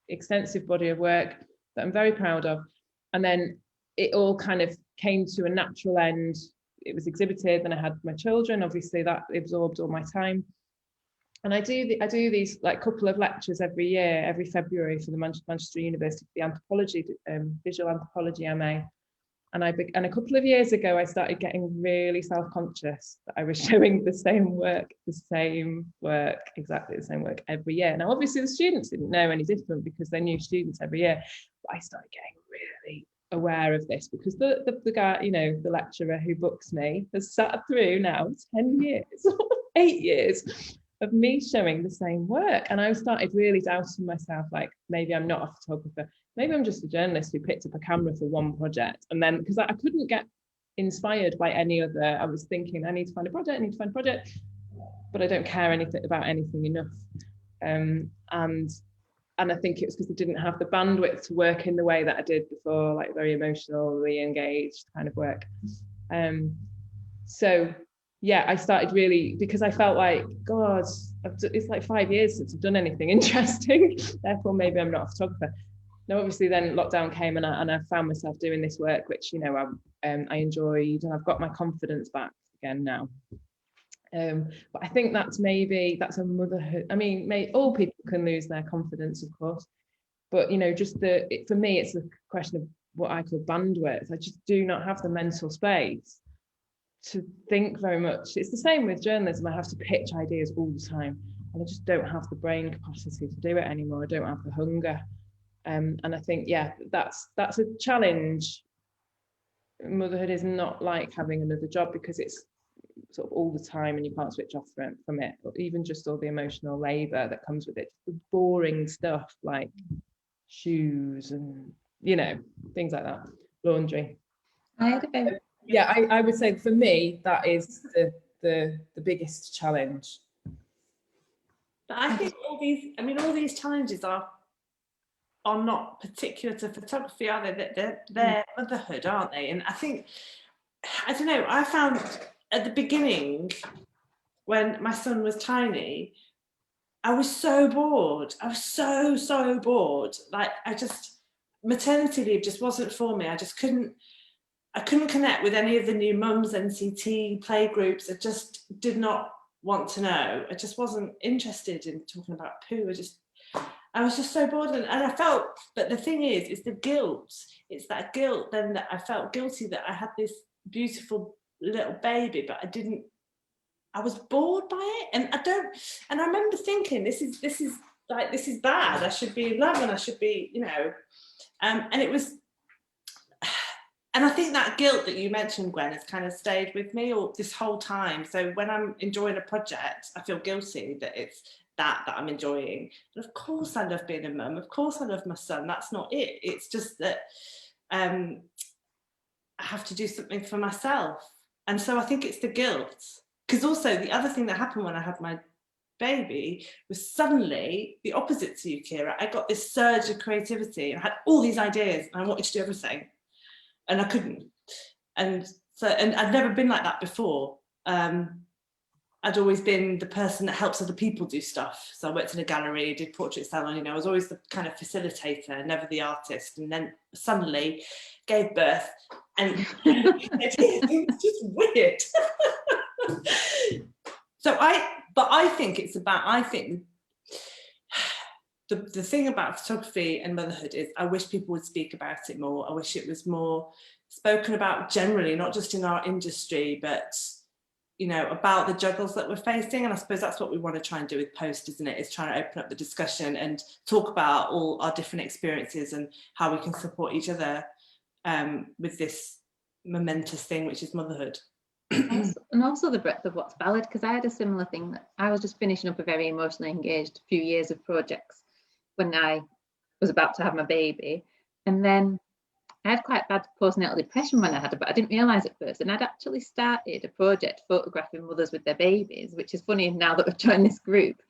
[SPEAKER 3] extensive body of work that I'm very proud of. And then it all kind of came to a natural end. It was exhibited, then I had my children. Obviously, that absorbed all my time. And I do these like couple of lectures every year, every February, for the Manchester University, the anthropology, visual anthropology MA. And a couple of years ago, I started getting really self-conscious that I was showing exactly the same work every year. Now, obviously, the students didn't know any different because they're new students every year. But I started getting really aware of this because the guy, you know, the lecturer who books me has sat through now 10 years, 8 years of me showing the same work. And I started really doubting myself, like, maybe I'm not a photographer. Maybe I'm just a journalist who picked up a camera for one project. And then, because I couldn't get inspired by any other, I was thinking, I need to find a project, but I don't care about anything enough. And I think it was because I didn't have the bandwidth to work in the way that I did before, like very emotionally engaged kind of work. So yeah, I started really, because I felt like, God, it's like 5 years since I've done anything interesting. Therefore, maybe I'm not a photographer. Now, obviously, then lockdown came, and I found myself doing this work, which, you know, I enjoyed, and I've got my confidence back again now. But I think that's a motherhood. I mean, all people can lose their confidence, of course, but, you know, just for me, it's a question of what I call bandwidth. I just do not have the mental space to think very much. It's the same with journalism. I have to pitch ideas all the time, and I just don't have the brain capacity to do it anymore. I don't have the hunger. And I think, yeah, that's a challenge. Motherhood is not like having another job, because it's sort of all the time and you can't switch off from it, or even just all the emotional labor that comes with it, the boring stuff like shoes and, you know, things like that, laundry. I would say for me that is the biggest challenge.
[SPEAKER 2] But I think all these challenges are not particular to photography, are they? They're motherhood, aren't they? And I think, I don't know, I found at the beginning, when my son was tiny, I was so bored. I was so bored. Like, maternity leave just wasn't for me. I just couldn't I couldn't connect with any of the new mums NCT play groups. I just did not want to know. I just wasn't interested in talking about poo. I was just so bored, and I felt, but the thing is the guilt. It's that guilt then that I felt guilty that I had this beautiful little baby, but I was bored by it, and I remember thinking, this is bad. I should be in love, and I should be, and it was, and I think that guilt that you mentioned, Gwen, has kind of stayed with me all this whole time. So when I'm enjoying a project, I feel guilty that it's that I'm enjoying. And of course I love being a mum. Of course I love my son. That's not it. It's just that I have to do something for myself. And so I think it's the guilt. Because also the other thing that happened when I had my baby was suddenly the opposite to you, Ciara. I got this surge of creativity. I had all these ideas and I wanted to do everything. And I couldn't. And I'd never been like that before. I'd always been the person that helps other people do stuff. So I worked in a gallery, did portrait salon, I was always the kind of facilitator, never the artist. And then suddenly gave birth, and it was just weird. I think the thing about photography and motherhood is I wish people would speak about it more. I wish it was more spoken about generally, not just in our industry, but about the juggles that we're facing. And I suppose that's what we want to try and do with Post, isn't it? Is trying to open up the discussion and talk about all our different experiences and how we can support each other with this momentous thing, which is motherhood.
[SPEAKER 4] And also the breadth of what's valid, because I had a similar thing. That I was just finishing up a very emotionally engaged few years of projects when I was about to have my baby. And then I had quite bad postnatal depression when I had it, but I didn't realise at first. And I'd actually started a project photographing mothers with their babies, which is funny now that we've joined this group.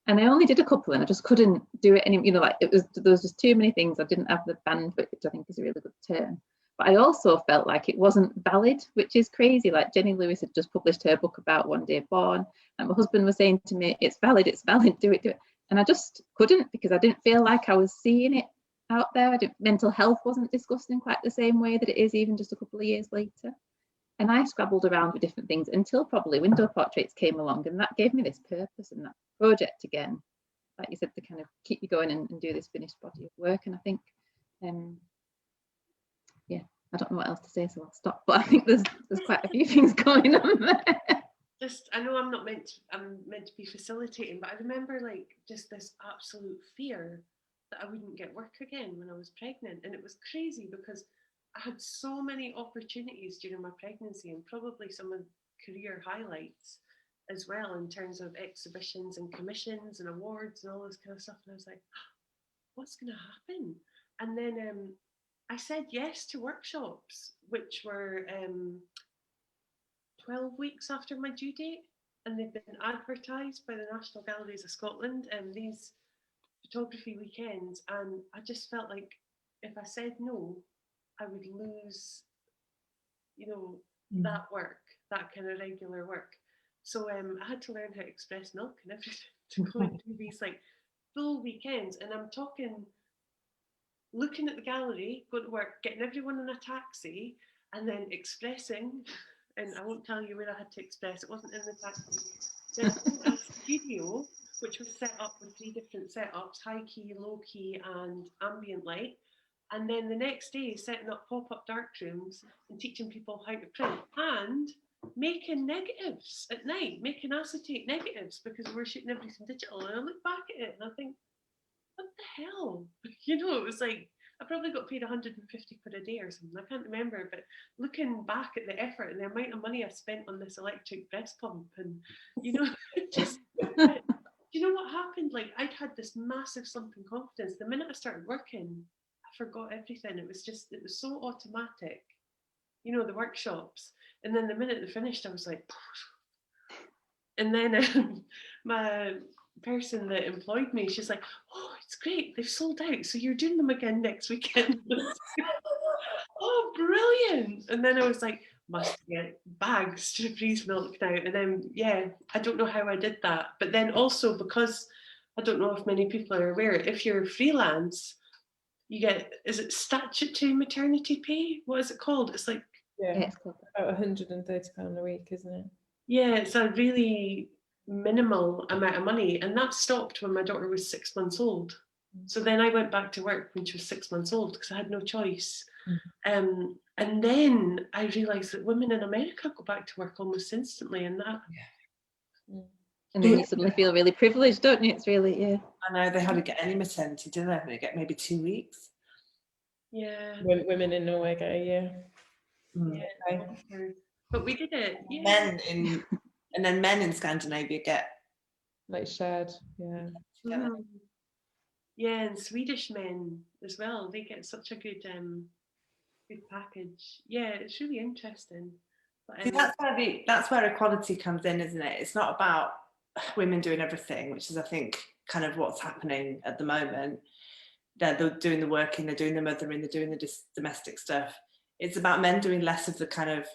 [SPEAKER 4] And I only did a couple, and I just couldn't do it anymore. There was just too many things. I didn't have the bandwidth, which I think is a really good term. But I also felt like it wasn't valid, which is crazy. Like Jenny Lewis had just published her book about One Day Born, and my husband was saying to me, it's valid, do it. And I just couldn't, because I didn't feel like I was seeing it out there. Mental health wasn't discussed in quite the same way that it is even just a couple of years later. And I scrabbled around with different things until probably window portraits came along, and that gave me this purpose and that project again, like you said, to kind of keep you going and do this finished body of work. And I think I don't know what else to say, so I'll stop, but I think there's quite a few things going on there.
[SPEAKER 1] I know I'm meant to be facilitating, but I remember just this absolute fear that I wouldn't get work again when I was pregnant. And it was crazy because I had so many opportunities during my pregnancy, and probably some of career highlights as well, in terms of exhibitions and commissions and awards and all this kind of stuff. And I was like, what's going to happen? And then I said yes to workshops, which were 12 weeks after my due date, and they've been advertised by the National Galleries of Scotland, and these photography weekends. And I just felt like if I said no, I would lose, that work, that kind of regular work. So I had to learn how to express milk and everything to go and do these full weekends. And I'm talking looking at the gallery, going to work, getting everyone in a taxi, and then expressing. And I won't tell you where I had to express, it wasn't in the taxi. Then a studio, which was set up with 3 different setups, high key, low key, and ambient light. And then the next day, setting up pop-up darkrooms and teaching people how to print, and making negatives at night, making acetate negatives, because we're shooting everything digital. And I look back at it and I think, what the hell? It was like, I probably got paid 150 quid a day or something. I can't remember, but looking back at the effort and the amount of money I spent on this electric breast pump, and just, you know what happened? I'd had this massive slump in confidence. The minute I started working, I forgot everything. It was so automatic, the workshops. And then the minute they finished, I was like, and then my person that employed me, she's like, oh, it's great, they've sold out, so you're doing them again next weekend. Oh, brilliant. And then I was like, must get bags to freeze milk now. And then I don't know how I did that, but then also, because I don't know if many people are aware, if you're freelance, you get, is it statutory maternity pay? What is it called? It's like
[SPEAKER 3] Yeah,
[SPEAKER 4] Yeah, it's called that.
[SPEAKER 3] about £130 a week, isn't it?
[SPEAKER 1] Yeah, it's a really minimal amount of money, and that stopped when my daughter was 6 months old. So then I went back to work when she was 6 months old because I had no choice. And then I realised that women in America go back to work almost instantly, and that.
[SPEAKER 4] And then you suddenly feel really privileged, don't you? It's really, yeah.
[SPEAKER 2] I know they hardly get any maternity, do they? They get maybe 2 weeks.
[SPEAKER 1] Yeah.
[SPEAKER 3] Women in Norway get a year.
[SPEAKER 1] Yeah. But we did it. Yeah.
[SPEAKER 2] Men in Scandinavia get
[SPEAKER 3] Like shared, yeah.
[SPEAKER 1] Mhm. Yeah, and Swedish men as well. They get such a good package. Yeah, it's really interesting. But,
[SPEAKER 2] See, that's where equality comes in, isn't it? It's not about women doing everything, which is, I think, kind of what's happening at the moment. They're doing the working, they're doing the mothering, they're doing the domestic stuff. It's about men doing less of the kind of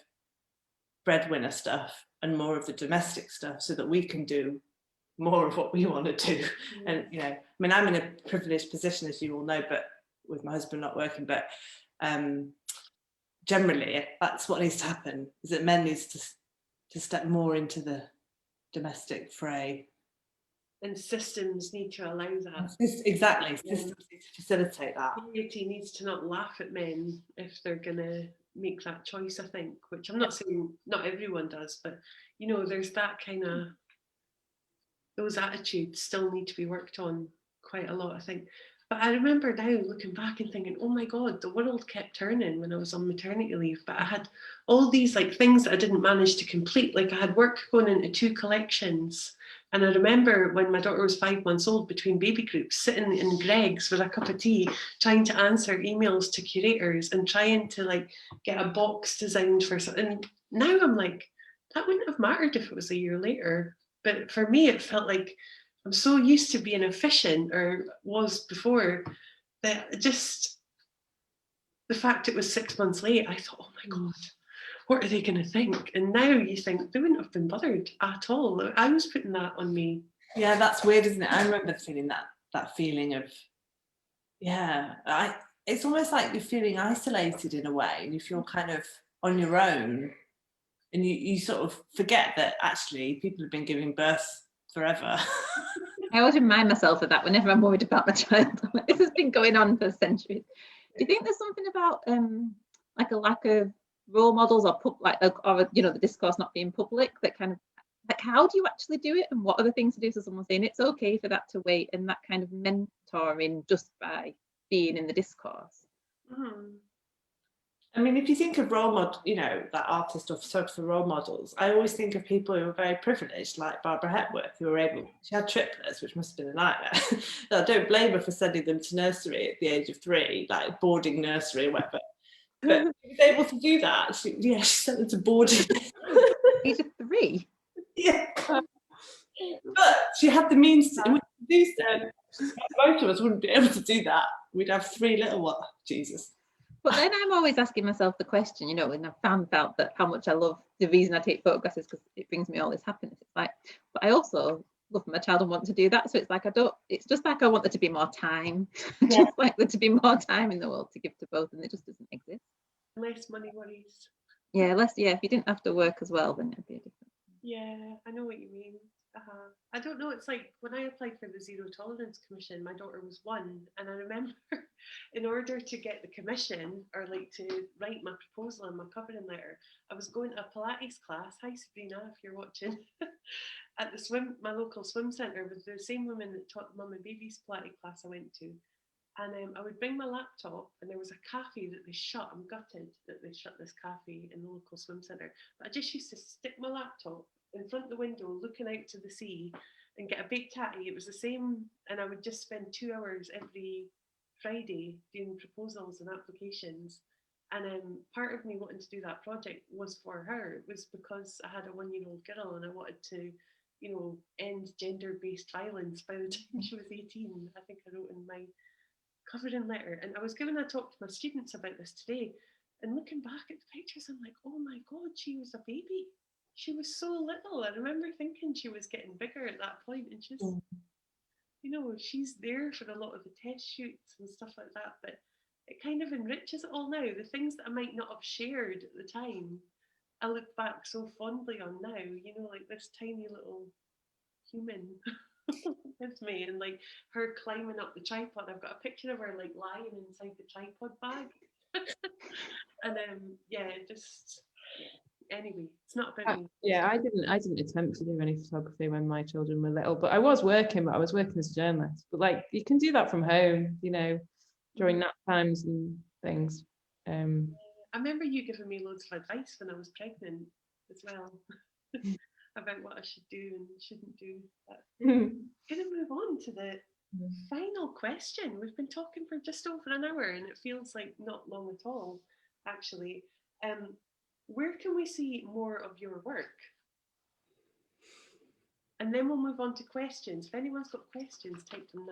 [SPEAKER 2] breadwinner stuff and more of the domestic stuff, so that we can do more of what we want to do. And you know, I mean, I'm in a privileged position, as you all know, but with my husband not working, but generally that's what needs to happen, is that men needs to step more into the domestic fray.
[SPEAKER 1] And systems need to allow that.
[SPEAKER 2] Exactly, systems need to facilitate that.
[SPEAKER 1] Society needs to not laugh at men if they're going to make that choice, I think, which I'm not saying not everyone does, but you know, there's that kind of, those attitudes still need to be worked on quite a lot, I think. But I remember now looking back and thinking, oh my God, the world kept turning when I was on maternity leave. But I had all these like things that I didn't manage to complete. Like I had work going into 2 collections. And I remember when my daughter was 5 months old, between baby groups, sitting in Greg's with a cup of tea, trying to answer emails to curators and trying to like get a box designed for something. And now I'm like, that wouldn't have mattered if it was a year later. But for me, it felt like I'm so used to being efficient, or was before, that just the fact it was 6 months late, I thought, oh my God, what are they going to think? And now you think they wouldn't have been bothered at all. I was putting that on me.
[SPEAKER 2] Yeah, that's weird, isn't it? I remember feeling that feeling of, it's almost like you're feeling isolated in a way, and you feel kind of on your own, and you sort of forget that actually people have been giving birth forever.
[SPEAKER 4] I always remind myself of that whenever I'm worried about my child. This has been going on for centuries. Do you think there's something about like a lack of role models, or you know, the discourse not being public, that kind of, like, how do you actually do it, and what are the things to do? So someone saying it's okay for that to wait, and that kind of mentoring just by being in the discourse.
[SPEAKER 2] I mean, if you think of role model, you know, that artist or photographer role models, I always think of people who are very privileged, like Barbara Hepworth, who were able, she had triplets, which must have been a nightmare. I don't blame her for sending them to nursery at the age of 3, like boarding nursery or whatever. But she was able to do that. She sent them to boarding.
[SPEAKER 4] Age of 3?
[SPEAKER 2] Yeah. But she had the means to do so. Most of us wouldn't be able to do that. We'd have 3 little ones. Jesus.
[SPEAKER 4] But then I'm always asking myself the question, you know, and I've found out that how much I love, the reason I take photographs is because it brings me all this happiness. It's like, but I also love my child and want to do that. So it's like, it's just like I want there to be more time. Just like there to be more time in the world to give to both, and it just doesn't exist.
[SPEAKER 1] Less money worries.
[SPEAKER 4] Yeah, if you didn't have to work as well, then it'd be a different.
[SPEAKER 1] Yeah, I know what you mean. I don't know, it's like when I applied for the Zero Tolerance Commission, my daughter was 1, and I remember in order to get the commission, or like to write my proposal and my covering letter, I was going to a Pilates class. Hi Sabrina, if you're watching. At my local swim centre, with the same woman that taught the mum and babies Pilates class I went to. And I would bring my laptop, and there was a cafe that they shut. I'm gutted that they shut this cafe in the local swim centre. But I just used to stick my laptop in front of the window, looking out to the sea, and get a baked tatty. It was the same, and I would just spend 2 hours every Friday doing proposals and applications. And part of me wanting to do that project was for her. It was because I had a 1-year-old girl, and I wanted to, you know, end gender-based violence by the time she was 18. I think I wrote in my covering letter. And I was giving a talk to my students about this today, and looking back at the pictures, I'm like, oh my God, she was a baby. She was so little. I remember thinking she was getting bigger at that point, and she's, you know, she's there for a lot of the test shoots and stuff like that. But it kind of enriches it all now. The things that I might not have shared at the time, I look back so fondly on now, you know, like this tiny little human with me, and like her climbing up the tripod. I've got a picture of her like lying inside the tripod bag. And yeah, just anyway, it's not about me.
[SPEAKER 3] Yeah, I didn't attempt to do any photography when my children were little, but I was working as a journalist. But like, you can do that from home, you know, during nap times and things.
[SPEAKER 1] I remember you giving me loads of advice when I was pregnant as well about what I should do and shouldn't do. But I'm gonna move on to the final question. We've been talking for just over an hour, and it feels like not long at all, actually. Where can we see more of your work? And then we'll move on to questions. If anyone's got questions, type them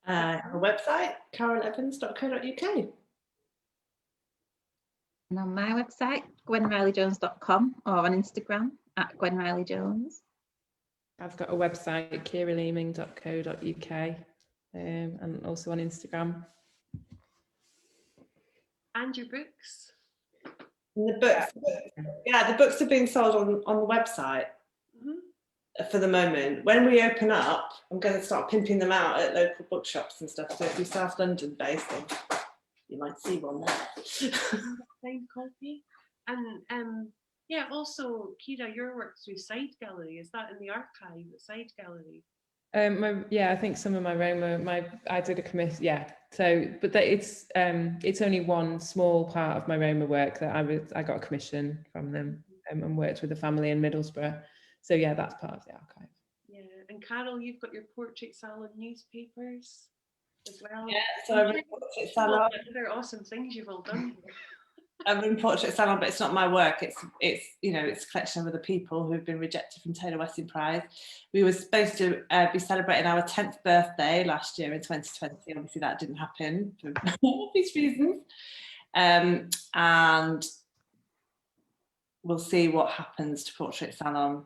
[SPEAKER 1] now.
[SPEAKER 2] Our website, caroleevans.co.uk.
[SPEAKER 4] And on my website, gwenrileyjones.com, or on Instagram @gwenrileyjones.
[SPEAKER 3] I've got a website, ciaraleeming.co.uk, and also on Instagram.
[SPEAKER 1] And your books?
[SPEAKER 2] The books are being sold on the website for the moment. When we open up, I'm going to start pimping them out at local bookshops and stuff. So if you're South London based, then you might see one there.
[SPEAKER 1] Signed copy. And yeah, also, Ciara, your work through Side Gallery, is that in the archive at Side Gallery?
[SPEAKER 3] I think some of my Roma, I did a commission, so, but it's only one small part of my Roma work that I got a commission from them, and worked with a family in Middlesbrough. So yeah, that's part of the archive. Yeah,
[SPEAKER 1] and Carole, you've got your portrait salon newspapers as well.
[SPEAKER 2] Yeah, so I've been portrait salon.
[SPEAKER 1] They're awesome things you've all done here.
[SPEAKER 2] I'm in portrait salon, but it's not my work. It's you know, it's a collection of other people who've been rejected from Taylor Weston Prize. We were supposed to be celebrating our 10th birthday last year in 2020. Obviously, that didn't happen for obvious reasons. And we'll see what happens to portrait salon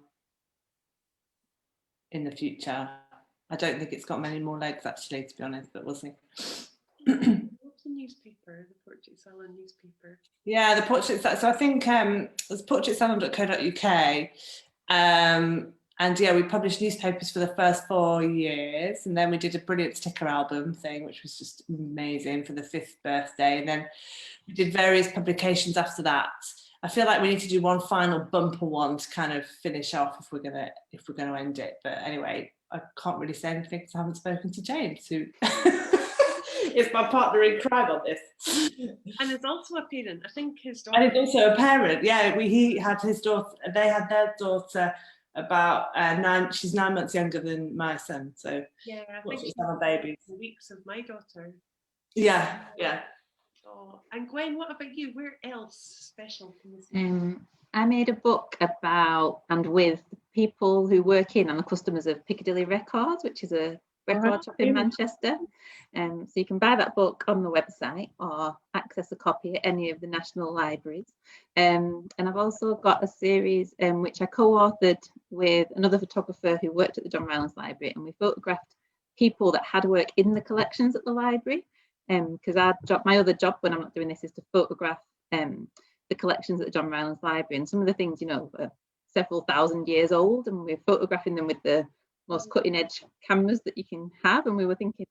[SPEAKER 2] in the future. I don't think it's got many more legs, actually, to be honest, but we'll see.
[SPEAKER 1] What's the newspaper, the portrait salon newspaper?
[SPEAKER 2] Yeah, the portrait. So I think it's portraitsalon.co.uk, and yeah, we published newspapers for the first 4 years, and then we did a brilliant sticker album thing, which was just amazing for the 5th birthday, and then we did various publications after that. I feel like we need to do one final bumper one to kind of finish off if we're gonna end it. But anyway, I can't really say anything because I haven't spoken to James, who is my partner in crime on this.
[SPEAKER 1] And is also a parent. I think his daughter.
[SPEAKER 2] And he's also a parent. Yeah, he had his daughter. They had their daughter about 9. She's 9 months younger than my son. So
[SPEAKER 1] yeah, I think she's
[SPEAKER 2] babies.
[SPEAKER 1] Weeks of my daughter.
[SPEAKER 2] Yeah.
[SPEAKER 1] Oh, and Gwen, what about you? Where else special can this be?
[SPEAKER 4] I made a book about and with people who work in and the customers of Piccadilly Records, which is a record shop in Manchester. So you can buy that book on the website or access a copy at any of the national libraries. And I've also got a series which I co-authored with another photographer who worked at the John Rylands Library, and we photographed people that had work in the collections at the library. Because my other job when I'm not doing this is to photograph the collections at the John Rylands Library, and some of the things, you know, are several thousand years old, and we're photographing them with the most cutting edge cameras that you can have. And we were thinking,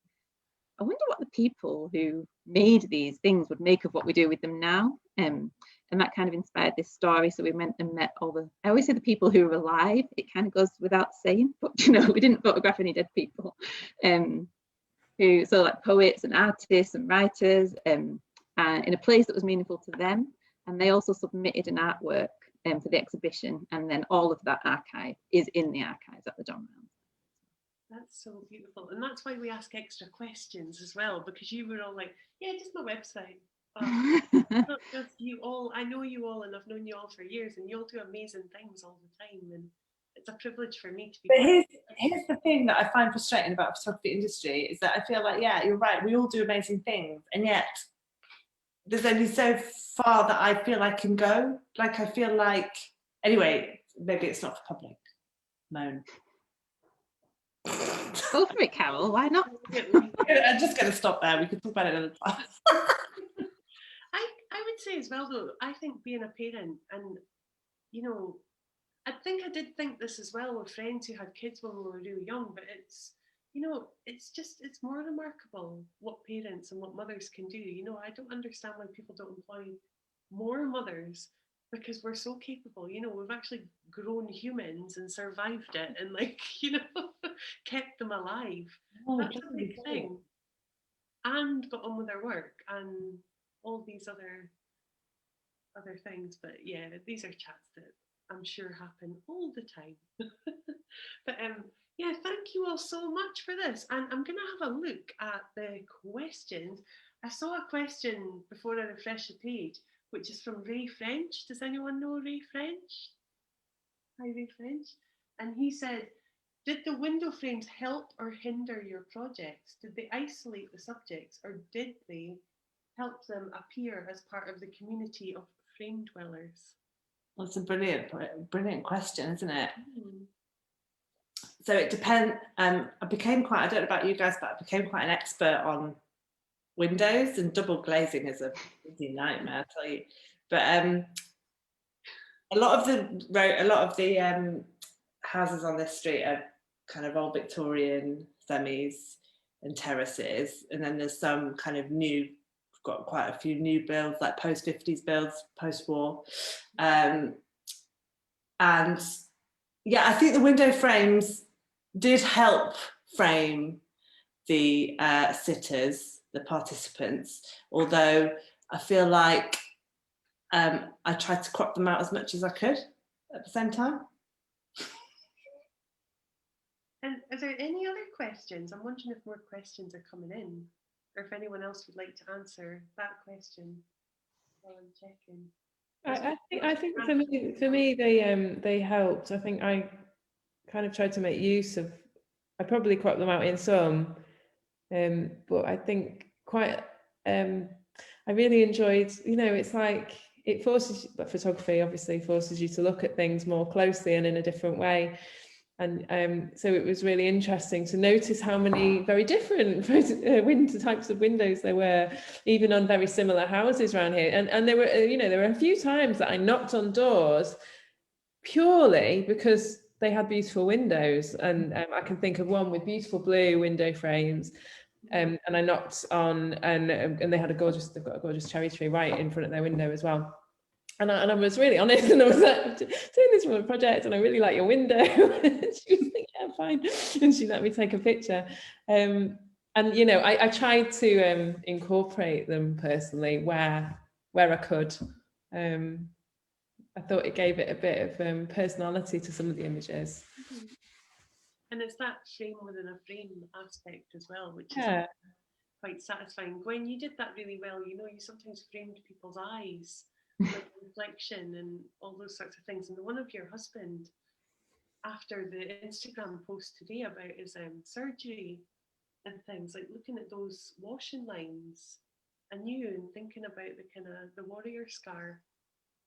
[SPEAKER 4] I wonder what the people who made these things would make of what we do with them now. And that kind of inspired this story. So we went and met I always say the people who are alive. It kind of goes without saying, but you know, we didn't photograph any dead people. So like poets and artists and writers, in a place that was meaningful to them. And they also submitted an artwork for the exhibition, and then all of that archive is in the archives at the John Rylands.
[SPEAKER 1] That's so beautiful, and that's why we ask extra questions as well, because you were all like, yeah, just my website. Not just you all. I know you all, and I've known you all for years, and you all do amazing things all the time, and it's a privilege for me to be.
[SPEAKER 2] But here's the thing that I find frustrating about the photography industry is that I feel like, yeah, you're right, we all do amazing things, and yet there's only so far that I feel I can go. Like, I feel like, anyway, maybe it's not for public. Moan.
[SPEAKER 4] Go for it, Carole, why not?
[SPEAKER 2] I'm just going to stop there. We could talk about it another time.
[SPEAKER 1] I would say as well though, I think being a parent, and you know, I think I did think this as well with friends who had kids when we were really young, but it's, you know, it's more remarkable what parents and what mothers can do. You know, I don't understand why people don't employ more mothers, because we're so capable. You know, we've actually grown humans and survived it and, like, you know, kept them alive. That's a big thing. And got on with their work and all these other things. But yeah, these are chats that I'm sure happen all the time. But yeah, thank you all so much for this. And I'm going to have a look at the questions. I saw a question before I refresh the page, which is from Ray French. Does anyone know Ray French? Hi, Ray French. And he said, did the window frames help or hinder your projects? Did they isolate the subjects, or did they help them appear as part of the community of frame dwellers?
[SPEAKER 2] That's a brilliant question, isn't it? So it depends. I became quite, I don't know about you guys, but I became quite an expert on windows, and double glazing is a busy nightmare, I tell you. But a lot of the houses on this street are kind of old Victorian semis and terraces, and then there's some kind of new, we've got quite a few new builds, like post-50s builds, post-war. And yeah, I think the window frames did help frame the sitters, the participants, although I feel like I tried to crop them out as much as I could at the same time.
[SPEAKER 1] And are there any other questions? I'm wondering if more questions are coming in, or if anyone else would like to answer that question while I'm checking.
[SPEAKER 3] I think for me they helped. I think I kind of tried to make use of, I probably cropped them out in some, but I think quite I really enjoyed, you know, it's like it forces, photography obviously forces you to look at things more closely and in a different way. And so it was really interesting to notice how many very different types of windows there were, even on very similar houses around here. And there were, you know, there were a few times that I knocked on doors purely because they had beautiful windows. And I can think of one with beautiful blue window frames. And I knocked on, and they had they've got a gorgeous cherry tree right in front of their window as well. And I was really honest, and I was like, doing this for a project, and I really like your window. And she was like, yeah, fine. And she let me take a picture. And, you know, I tried to incorporate them personally where I could. I thought it gave it a bit of personality to some of the images.
[SPEAKER 1] And it's that frame within a frame aspect as well, which
[SPEAKER 3] Yeah.
[SPEAKER 1] is quite satisfying. Gwen, you did that really well. You know, you sometimes framed people's eyes, like reflection and all those sorts of things. And the one of your husband, after the Instagram post today about his surgery and things, like looking at those washing lines anew and thinking about the kind of the warrior scar,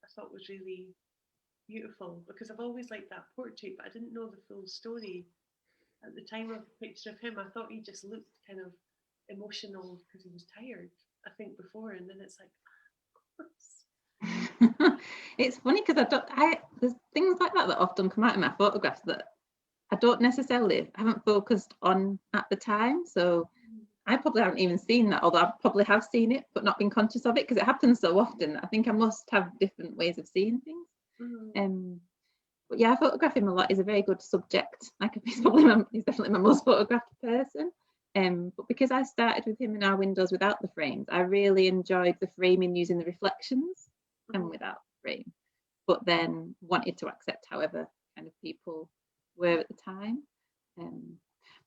[SPEAKER 1] I thought was really beautiful, because I've always liked that portrait, but I didn't know the full story. At the time of the picture of him, I thought he just looked kind of emotional because he was tired, I think, before, and then it's like, of course.
[SPEAKER 4] It's funny because there's things like that often come out in my photographs that I haven't focused on at the time. So I probably haven't even seen that, although I probably have seen it, but not been conscious of it because it happens so often. I think I must have different ways of seeing things. But yeah, I photograph him a lot. He's a very good subject. Like he's definitely my most photographed person. But because I started with him in our windows without the frames, I really enjoyed the framing using the reflections and without the frame. But then wanted to accept however kind of people were at the time.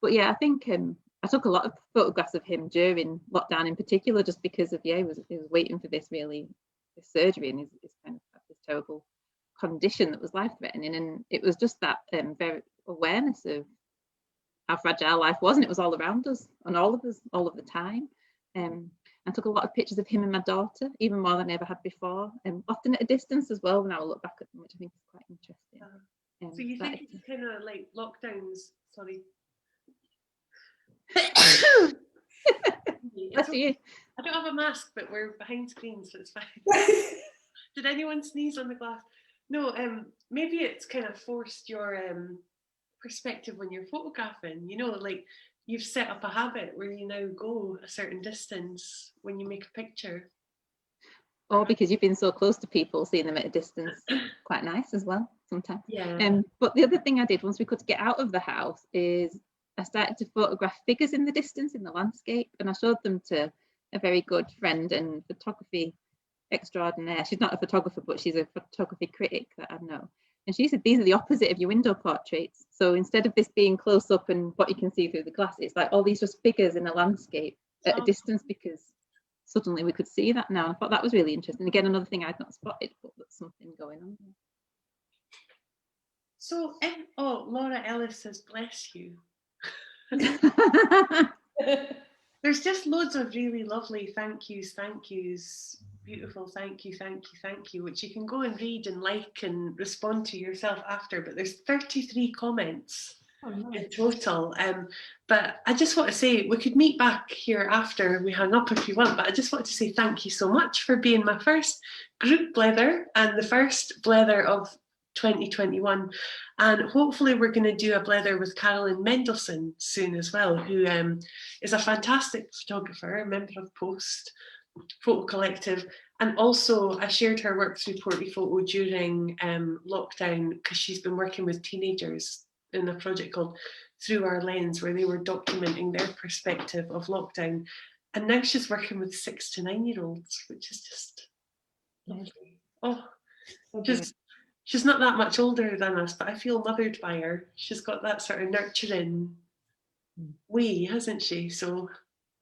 [SPEAKER 4] But yeah, I think I took a lot of photographs of him during lockdown in particular, just because of he was waiting for this surgery and his kind of this terrible condition that was life-threatening, and it was just that very awareness of how fragile life was, and it was all around us and all of us all of the time. I took a lot of pictures of him and my daughter, even more than I ever had before, and often at a distance as well when I will look back at them, which I think is quite interesting.
[SPEAKER 1] So you think it's kind of like lockdowns, sorry,
[SPEAKER 4] Bless you.
[SPEAKER 1] I don't have a mask, but we're behind screens, so it's fine. Did anyone sneeze on the glass? No, maybe it's kind of forced your perspective when you're photographing, you know, like you've set up a habit where you now go a certain distance when you make a picture.
[SPEAKER 4] Or because you've been so close to people, seeing them at a distance, quite nice as well sometimes.
[SPEAKER 1] Yeah.
[SPEAKER 4] But the other thing I did once we could get out of the house is I started to photograph figures in the distance in the landscape, and I showed them to a very good friend and photography extraordinaire. She's not a photographer, but she's a photography critic that I know. And she said, these are the opposite of your window portraits. So instead of this being close up and what you can see through the glass, it's like all these just figures in a landscape at a distance, because suddenly we could see that now. And I thought that was really interesting. Again, another thing I'd not spotted, but that's something going on there.
[SPEAKER 1] So, oh, Laura Ellis says, bless you. There's just loads of really lovely thank yous, beautiful thank you, which you can go and read and like and respond to yourself after. But there's 33 comments in total. But I just want to say, we could meet back here after we hang up if you want, but I just want to say thank you so much for being my first group Blether and the first Blether of 2021, and hopefully we're going to do a Blether with Carole Mendelssohn soon as well, who is a fantastic photographer, a member of Post Photo Collective, and also I shared her work through Portobello during lockdown, because she's been working with teenagers in a project called Through Our Lens, where they were documenting their perspective of lockdown, and now she's working with 6 to 9-year-olds, which is just lovely. Oh, just she's not that much older than us, but I feel mothered by her. She's got that sort of nurturing way, hasn't she? So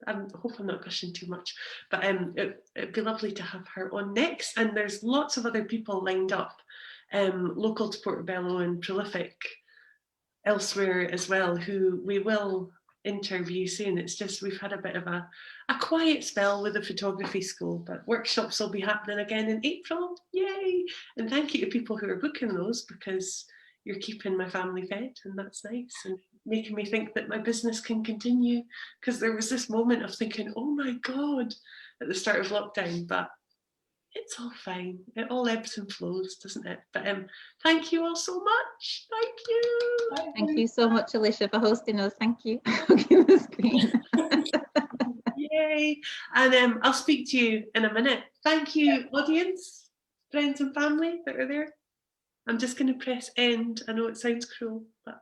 [SPEAKER 1] I hope I'm not gushing too much, but it'd be lovely to have her on next. And there's lots of other people lined up, local to Portobello and prolific elsewhere as well, who we will interview soon. It's just we've had a bit of a quiet spell with the photography school, but workshops will be happening again in April. Yay! And thank you to people who are booking those, because you're keeping my family fed, and that's nice, and making me think that my business can continue, because there was this moment of thinking, oh my god, at the start of lockdown, but it's all fine. It all ebbs and flows, doesn't it? But thank you all so much. Thank you.
[SPEAKER 4] Thank you so much, Alicia, for hosting us. Thank you. Hugging the screen.
[SPEAKER 1] Yay. And I'll speak to you in a minute. Thank you, audience, friends and family that are there. I'm just going to press end. I know it sounds cruel, but